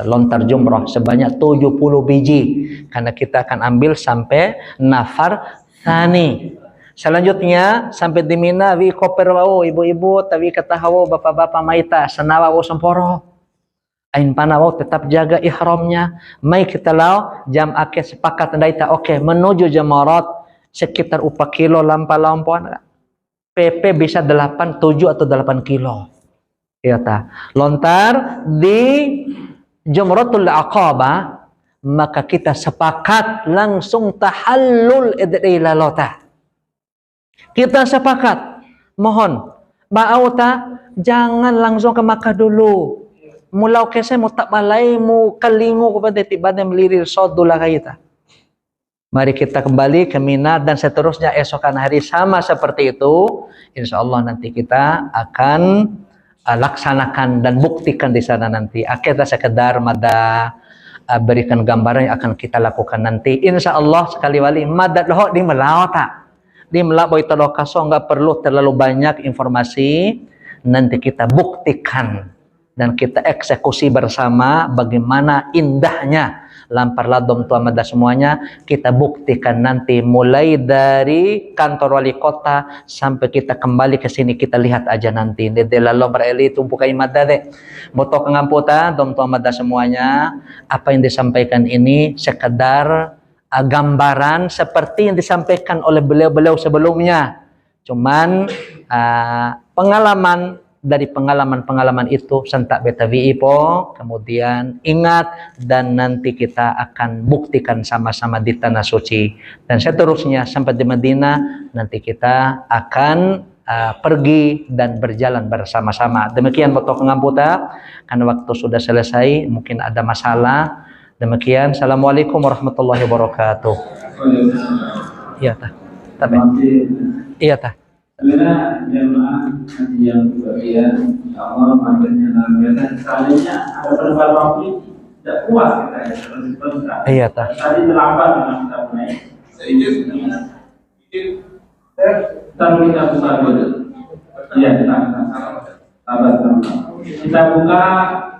lontar jumroh sebanyak 70 biji karena kita akan ambil sampai nafar tsani. Selanjutnya sampai di Mina wi koper wau ibu-ibu tawi katahawo bapak-bapak maita senawa wo semporo. Ain panawau tetap jaga ihramnya. Mai kita lau jam ake sepakat ndaita oke menuju jamarat sekitar 4 kilo lampau-lampauan. PP bisa 8, 7 atau 8 kilo. Ya ta. Lontar di Jamratul Aqabah maka kita sepakat langsung tahallul id'ilalota. Kita sepakat mohon ba'auta jangan langsung ke Makkah dulu. Mulau kese mu tak balai mu kalingu kepada tiba-tiba melirir sodulah kita. Mari kita kembali ke Mina dan seterusnya esokan hari sama seperti itu. Insya Allah nanti kita akan laksanakan dan buktikan di sana nanti. Kita sekedar mada berikan gambaran yang akan kita lakukan nanti. Insya Allah sekali wali madad loh di melawata. Di melaboy talokaso nggak perlu terlalu banyak informasi. Nanti kita buktikan dan kita eksekusi bersama bagaimana indahnya lampar ladom tua mada semuanya. Kita buktikan nanti mulai dari kantor wali kota sampai kita kembali ke sini, kita lihat aja nanti. Dede lalu bereli tumpukai mada deh. Moto kengamputa dom tua mada semuanya. Apa yang disampaikan ini sekedar gambaran seperti yang disampaikan oleh beliau-beliau sebelumnya. Cuman pengalaman dari pengalaman-pengalaman itu sentak betawi po, kemudian ingat dan nanti kita akan buktikan sama-sama di tanah suci dan seterusnya sampai di Madinah. Nanti kita akan pergi dan berjalan bersama-sama. Demikian moto pengamputa, karena waktu sudah selesai, mungkin ada masalah. Demikian, assalamualaikum warahmatullahi wabarakatuh. Iya tah, tapi iya tah. Sebenarnya jemaah haji yang berbahagia, insya Allah maksudnya luar biasa. Seandainya ada perubahan waktu tidak puas kita ya terus. Iya tah. Tadi terlambat memang kita mulai. Taruh kita buka dulu. Iya kita sabar. Kita buka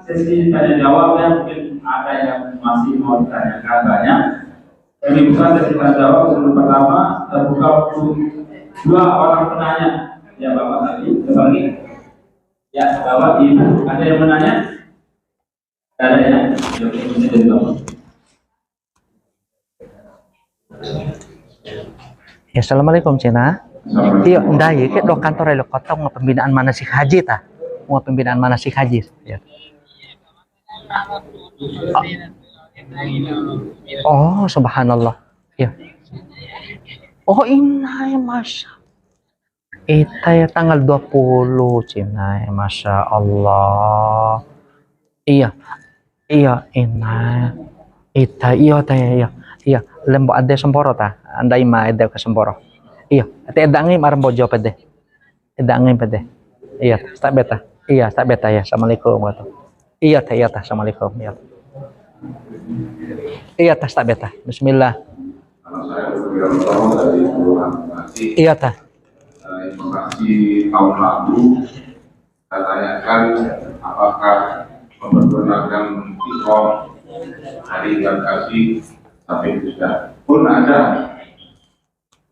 sesi tanya jawab ya, mungkin ada yang masih mau ditanyakan banyak. Kami buka sesi tanya jawab sebelum pertama terbuka untuk 2 orang penanya. Ya Bapak tadi, lagi. Ya Bapak Ibu, ada yang menanya? Ada ya? Ya, assalamualaikum Cina. Iya, ndai ke do kantor elo kota mau pembinaan manasik haji ta? Mau pembinaan manasik haji. Ya. Oh, subhanallah. Ya. Oh, inai masya. Ita ya tanggal 20 Cina, masya Allah. Iya, iya inai. Ita iya ta ya. Iya, lembo ade semporo ta. Andai ma ade ke semporo. Iya, ate edangi marang bojo pede. Edangi pede. Iya, tak beta. Iya, tak beta ya. Assalamualaikum warahmatullahi. Iya ta, assalamualaikum ya. Iya ta, tak beta. Bismillah. Iya tah. Informasi tahun lalu saya tanyakan apakah mempergunakan tiktok hari dan kasih sampai sudah pun ada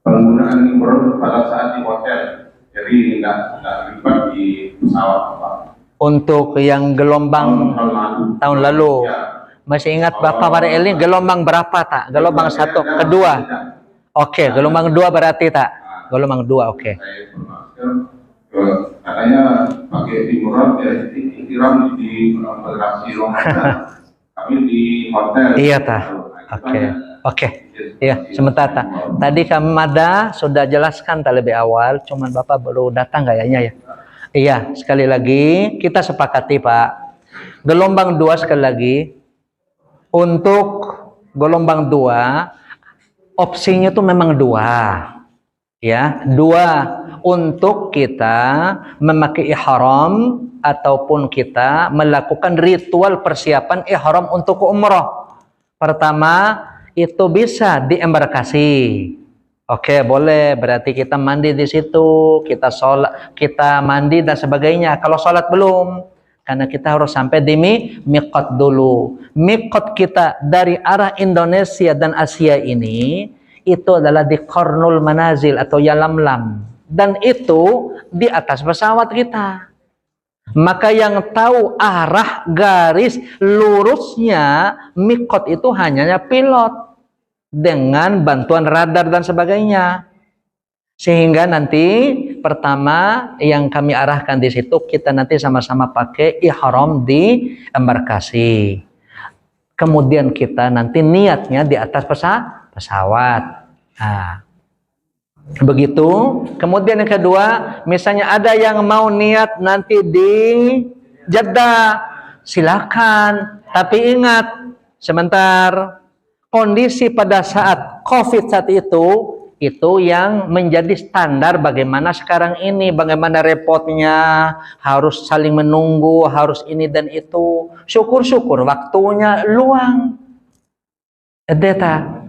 penggunaan imron pada saat di hotel, jadi tidak terlibat di pesawat apa. Untuk yang gelombang tahun lalu. Ya. Masih ingat Bapak pada ini gelombang berapa tak? Gelombang 1, kedua. Oke, gelombang 2 berarti tak? Gelombang 2, oke. Katanya pakai timuran ya dikira di federasi Ramadan. Kami di hotel. Iya tak? Oke. Iya, sebentar tak. Tadi kami Mada sudah jelaskan terlebih awal, cuman Bapak baru datang kayaknya ya. Iya, sekali lagi kita sepakati Pak. Gelombang 2 sekali lagi. Untuk gelombang 2 opsinya itu memang 2 ya, 2 untuk kita memakai ihram ataupun kita melakukan ritual persiapan ihram untuk umroh. Pertama itu bisa di embarkasi. Oke, boleh, berarti kita mandi di situ, kita sholat, kita mandi dan sebagainya. Kalau sholat belum, karena kita harus sampai di miqat dulu. Miqat kita dari arah Indonesia dan Asia ini itu adalah di Qarnul Manazil atau Yalamlam. Dan itu di atas pesawat kita. Maka yang tahu arah garis lurusnya miqat itu hanya pilot dengan bantuan radar dan sebagainya. Sehingga nanti pertama yang kami arahkan di situ kita nanti sama-sama pakai ihram di embarkasi. Kemudian kita nanti niatnya di atas pesawat. Nah, begitu. Kemudian yang kedua, misalnya ada yang mau niat nanti di Jeddah, silakan. Tapi ingat, sebentar, kondisi pada saat COVID saat itu Itu yang menjadi standar bagaimana sekarang ini, bagaimana repotnya, harus saling menunggu, harus ini dan itu. Syukur-syukur waktunya luang. Edeta.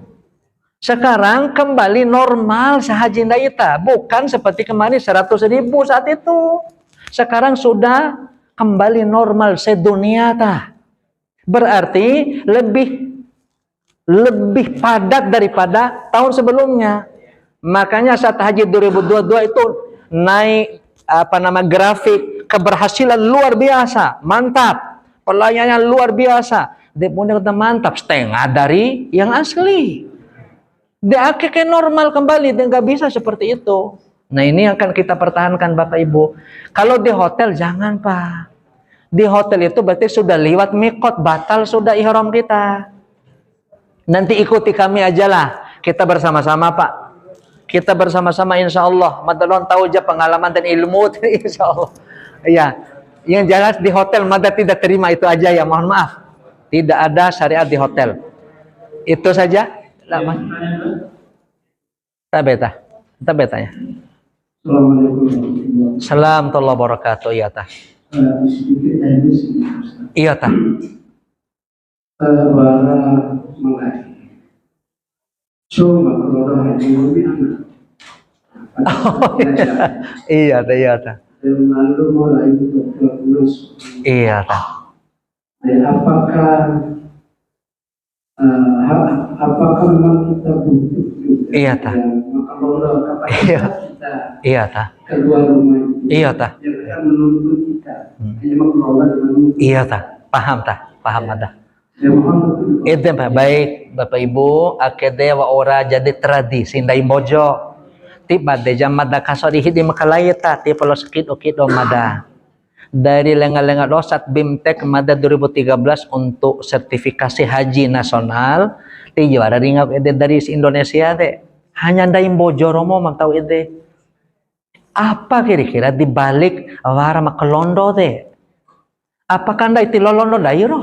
Sekarang kembali normal sehaji daita, bukan seperti kemarin 100.000 saat itu. Sekarang sudah kembali normal sedunia ta. Berarti lebih padat daripada tahun sebelumnya. Makanya saat haji 2022 itu naik grafik keberhasilan luar biasa, mantap. Pelayanannya luar biasa. Dia punya kata mantap, setengah dari yang asli. Dia akhirnya normal kembali, dia nggak bisa seperti itu. Nah ini akan kita pertahankan Bapak Ibu. Kalau di hotel jangan Pak. Di hotel itu berarti sudah lewat mikot, batal sudah ihram kita. Nanti ikuti kami aja lah. Kita bersama-sama Pak. Kita bersama-sama insya Allah. Madalon tahu aja pengalaman dan ilmu insya Allah. Ya, yang jelas di hotel Mada tidak terima itu aja ya. Mohon maaf. Tidak ada syariat di hotel. Itu saja. Kita betanya. Assalamualaikum warahmatullahi wabarakatuh. Iya tah. Iya tah. Iya tah, iya tah. Iya tah. Apakah memang kita butuh juga? Iya tah. Iya. Iya tah. Keluar rumah. Iya tah. Yang menuntut kita hanya mengelola dengan. Iya tah. Paham ada. Itu baik Bapak Ibu, akede wa ora jadi tradisi ndai bojo. Tiba de jam mada kasori hidi makalayta ti polo skid okid mada. Dari lenga-lenga dosat BIMTEK Mada 2013 untuk sertifikasi haji nasional ti juara ringap ede dari Indonesia deh. Hanya ndai bojo romo mantau ede. Apa kira-kira di balik wara makelondo deh? Apakah ndai ti lolondo dairo?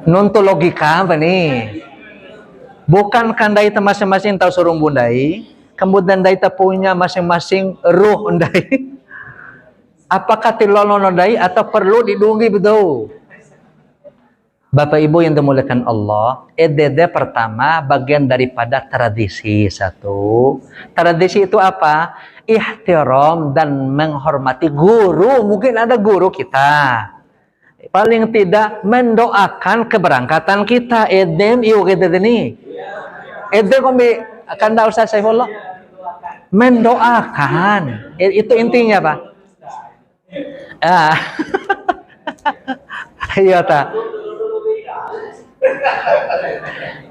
Nuntu logika apa nih? Bukan kandai masing-masing tahu surung bundai, kemudian dai punya masing-masing ruh ndai. Apakah tilolono dai atau perlu didunggi betul? Bapak Ibu yang dimuliakan Allah, EDD pertama bagian daripada tradisi satu. Tradisi itu apa? Ihtiram dan menghormati guru. Mungkin ada guru kita. Paling tidak mendoakan keberangkatan kita. Edem iu kita ini. Edem kombi akan dah Ustaz Saifullah. Mendoakan. Itu intinya Pak. Iya tak.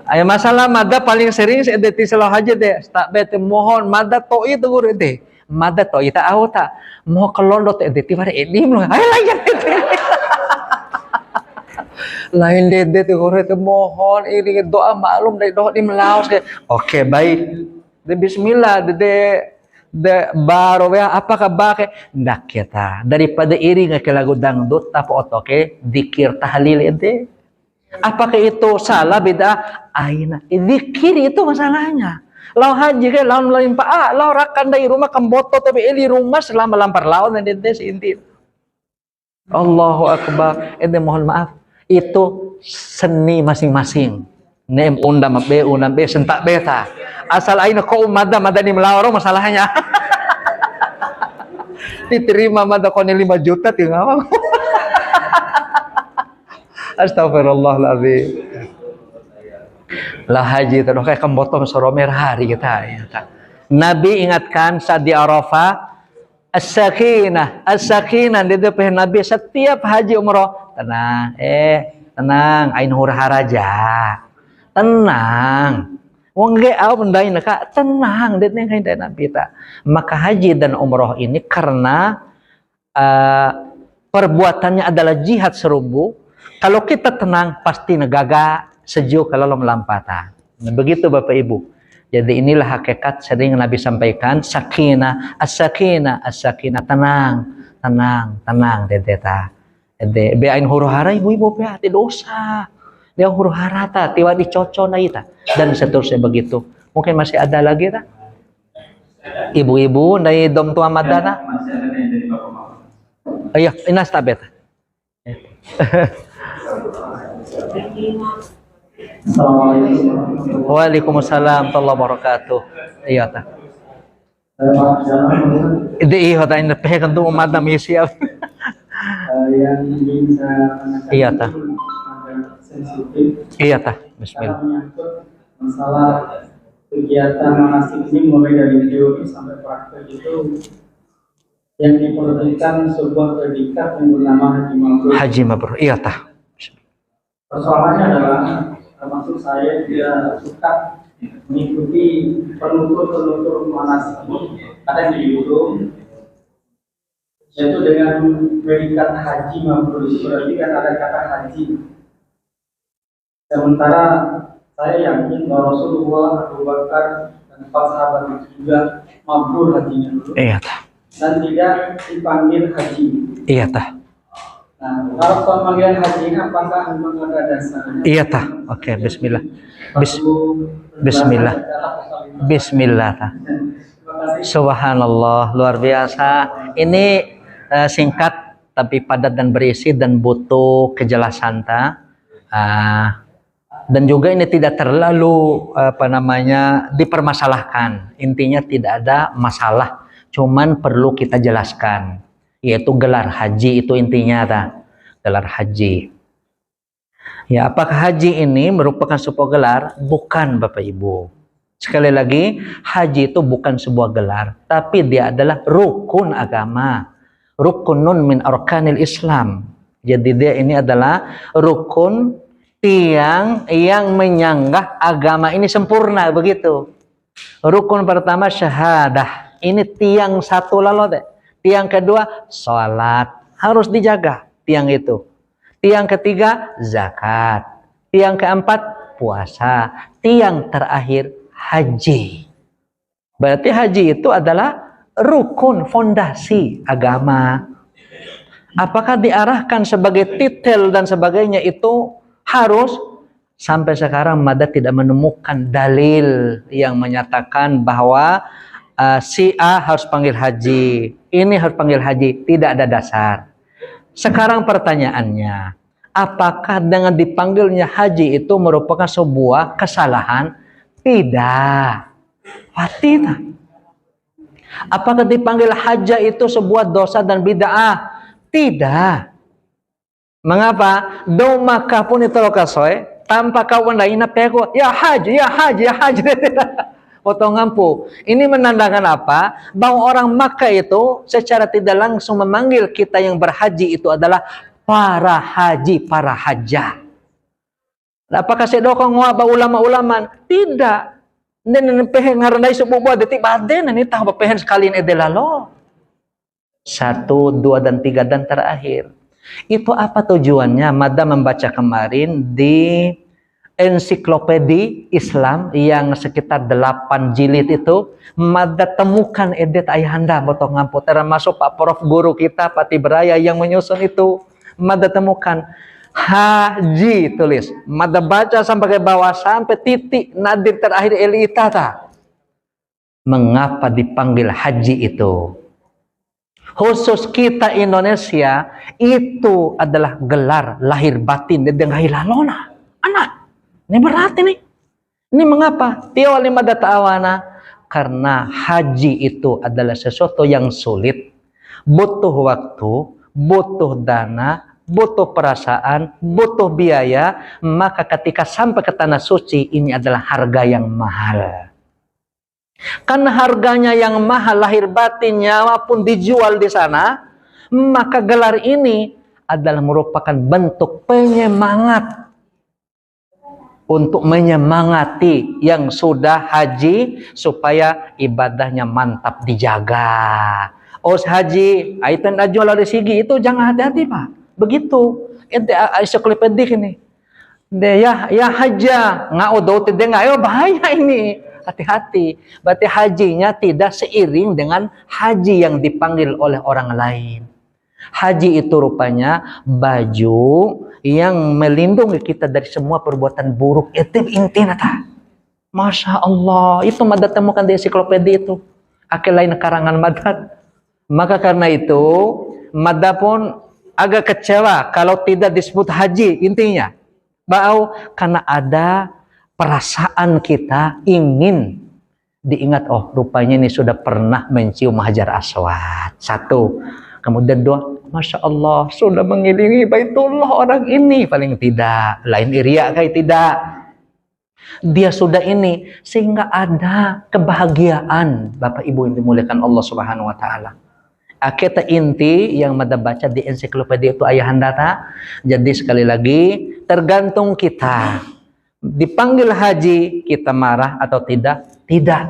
Ayo masalah mada paling sering sedeti selalu aja deh. Tak bete mohon mada to itu guru deh. Mada to itu tahu tak. Mau kelondo teh edeti pada edim loh. Ayo lagi. Lain dede tuh guru itu mohon ini doa maklum dari doa di melaus. Oke baik. Bismillah dede. Baru ya apakah bakai ndak kita daripada iri nggak lagu dangdut tapi otoke dikir tahlil ente apakah itu salah beda aina dikir itu masalahnya lau haji ke lau lain pak lau rakan dari rumah kemboto tapi di rumah selama lampar laut dan ente inti Allahu Akbar ente mohon maaf itu seni masing-masing nem undam B sentak beta asal aina kau mada di melawar masalahnya diterima mada kau 5 juta tinggal astagfirullahaladzim lah haji terus kayak kembotong soromer hari kita ya. Nabi ingatkan saat di Arafah as-sakinah di depan Nabi setiap haji umroh tenang ain hura-haraja tenang wong ge au mendai naka tenang detnya kain Nabi ta maka haji dan umroh ini karena perbuatannya adalah jihad serumbu kalau kita tenang pasti negaga sejuk kalau melampata begitu Bapak Ibu jadi inilah hakikat sering Nabi sampaikan sakinah as-sakinah tenang dedeta de beain huru-hara ibu-ibu tidak dosa dia huru harata tiwa dicoco na ita dan seterusnya begitu Mungkin masih ada lagi tak? Ibu-ibu dari dom tua madana. Masih ada yang dari bapak-bapak. Iya, inas tabet. Assalamualaikum. Waalaikumsalam warahmatullahi wabarakatuh. Iya ta. Ide iya ta ini pehe kan tuh umat na misiap. Yang ingin saya tanyakan Iya, Ta. itu agak sensitif Iya ta. karena Bismillah. menyangkut masalah kegiatan manasik ini mulai dari teori sampai praktek itu yang diperlukan sebuah predikat yang bernama haji mabrur. Haji mabrur. Iya ta. Persoalannya adalah termasuk saya tidak suka mengikuti penutur-penutur manasik ini. Ada yang di YouTube yaitu dengan predikat haji mabrur itu berarti kan ada kata haji. Sementara saya yakin bahwa Rasulullah, Abu Bakar, dan para sahabat itu juga mabrur hajinya dulu Iya ta. dan tidak dipanggil haji. Iya ta. Nah, kalau pemanggilan haji ini apakah memang ada dasarnya? Iya ta. Oke, bismillah. Perlu Bismillah. dalam pasal ini. Bismillah ta. Terima kasih. Subhanallah, luar biasa. Ini singkat tapi padat dan berisi dan butuh kejelasan ta. Dan juga ini tidak terlalu dipermasalahkan. Intinya tidak ada masalah, cuman perlu kita jelaskan, yaitu gelar haji itu intinya ta. Gelar haji. Ya, apakah haji ini merupakan sebuah gelar? Bukan, Bapak Ibu. Sekali lagi, haji itu bukan sebuah gelar, tapi dia adalah rukun agama. Rukunun min arkanil Islam. Jadi dia ini adalah rukun tiang yang menyanggah agama ini sempurna, begitu. Rukun pertama syahadah. Ini tiang satu lalu deh. Tiang kedua salat, harus dijaga tiang itu. Tiang ketiga zakat. Tiang keempat puasa. Tiang terakhir haji. Berarti haji itu adalah rukun fondasi agama. Apakah diarahkan sebagai titel dan sebagainya itu harus? Sampai sekarang Mada tidak menemukan dalil yang menyatakan bahwa si A harus panggil haji, ini harus panggil haji. Tidak ada dasar. Sekarang pertanyaannya, apakah dengan dipanggilnya haji itu merupakan sebuah kesalahan? Tidak. Tidak. Apakah dipanggil haja itu sebuah dosa dan bid'ah? Tidak. Mengapa? Do maka pun itu lokasoy tanpa kawan lain pego ya haji, ya haji, ya haji. Potong ngampu. Ini menandakan apa? Bahwa orang Makkah itu secara tidak langsung memanggil kita yang berhaji itu adalah para haji, para hajah. Apakah sedokong ngaba ulama-ulama? Tidak. Nen pehen ngarandai sebuah detik baden ini tahu pehen sekalian edelalo. 1, 2, dan 3 dan terakhir. Itu apa tujuannya? Mada membaca kemarin di ensiklopedi Islam yang sekitar 8 jilid itu. Mada temukan edet ayahanda potong ngampu, termasuk Pak Prof guru kita Pak Tibraya yang menyusun itu. Mada temukan haji tulis. Mada baca sampai ke bawah sampai titik nadir terakhir elitata. Mengapa dipanggil haji itu? Khusus kita Indonesia itu adalah gelar lahir batin dengan hilalona. Anak, ini berat ini. Ini mengapa? Tiwali mada ta'awana. Karena haji itu adalah sesuatu yang sulit. Butuh waktu, butuh dana, butuh perasaan, butuh biaya. Maka ketika sampai ke tanah suci, ini adalah harga yang mahal. Karena harganya yang mahal, lahir batin, nyawa pun dijual di sana, maka gelar ini adalah merupakan bentuk penyemangat untuk menyemangati yang sudah haji supaya ibadahnya mantap dijaga. Oh haji, itu jual dari segi itu jangan hati-hati Pak. Begitu. Ente ensiklopedik ini. Ya haja, nggak udah tidak nggak, bahaya ini. Hati-hati. Berarti hajinya tidak seiring dengan haji yang dipanggil oleh orang lain. Haji itu rupanya baju yang melindungi kita dari semua perbuatan buruk. Itu intinya. Masya Allah, itu Madad temukan di ensiklopedia itu. Akil lain karangan Madad. Maka karena itu, Madad pun agak kecewa kalau tidak disebut haji intinya. Bahwa karena ada perasaan kita ingin diingat, oh rupanya ini sudah pernah mencium Hajar Aswad. Satu. Kemudian dua, Masya Allah sudah mengiringi Baitullah orang ini. Paling tidak, lain iriak kayak tidak. Dia sudah ini, sehingga ada kebahagiaan Bapak Ibu yang dimuliakan Allah Subhanahu wa taala. Kita inti yang Madad baca di ensiklopedia itu ayahanda ta. Jadi sekali lagi tergantung kita. Dipanggil haji, kita marah atau tidak? Tidak.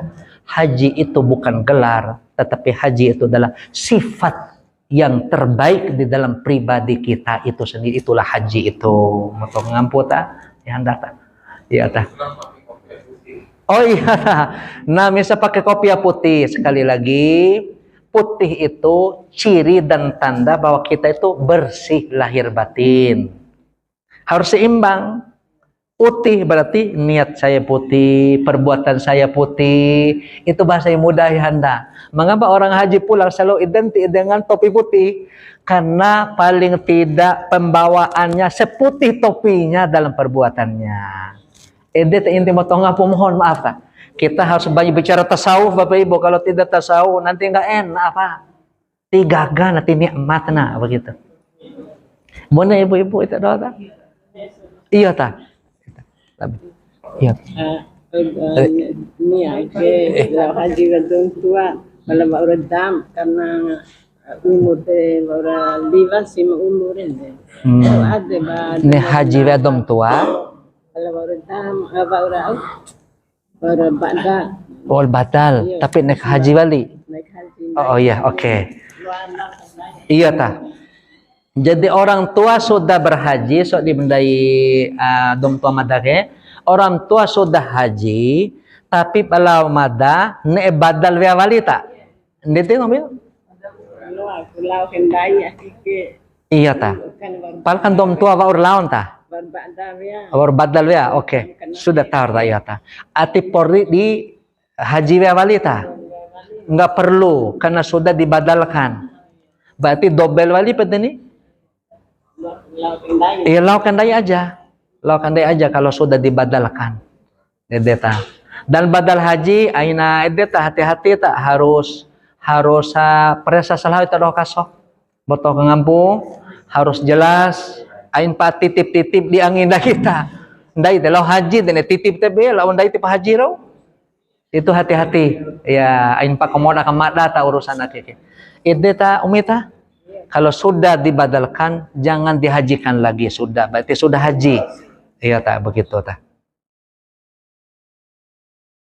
Haji itu bukan gelar, tetapi haji itu adalah sifat yang terbaik di dalam pribadi kita itu sendiri. Itulah haji itu. Mau ngampu ta? Ayahanda ta. Iya ta. Oh iya ta. Nah, bisa pakai kopiah putih. Sekali lagi, putih itu ciri dan tanda bahwa kita itu bersih lahir batin. Harus seimbang. Putih berarti niat saya putih, perbuatan saya putih. Itu bahasa yang mudah ya Anda. Mengapa orang haji pulang selalu identik dengan topi putih? Karena paling tidak pembawaannya seputih topinya dalam perbuatannya. Inti motong ngapu, mohon maaf Pak. Kita harus banyak bicara tasawuf Bapak Ibu. Kalau tidak tasawuf nanti enggak enak apa? Tigaga nanti nikmat nah begitu. Mana ibu-ibu itu doa? Iya ta. Iya. Ini aja haji gadung tua malam orang dam karena umur deh orang libat sih umur deh. Ada bah. Ini haji gadung tua. Kalau orang dam apa orang badal. Oh badal, tapi naik haji balik. Naik haji. Oh iya, oke. Iya ta. Jadi orang tua sudah berhaji, so dibendai dom tua madake. Orang tua sudah haji, tapi kalau mada ne badal via walita. Ndete ngomel? Kalau kendai akike. Iya ta. Palkan dom tua wa urlaon ta. Badal ya. Or badal via, oke. Sudah tahu ta iya ta. Ati porri di haji via walita. Enggak perlu karena sudah dibadalkan. Berarti dobel wali pada nih? Iya, laukan dai aja. Laukan dai aja kalau sudah dibadalkan. Edeta. Dan badal haji aina edeta hati-hati tak harus presa salah itu doa kasok. Botol ngampu harus jelas ain pa titip-titip di angin dah kita. Ndai teh haji dan titip teh be lawan dai tip haji raw. Itu hati-hati. Ya ain pa komoda kamada ta urusan akik. Edeta umita. Kalau sudah dibadalkan, jangan dihajikan lagi. Sudah, berarti sudah haji. Iya tak begitu tak.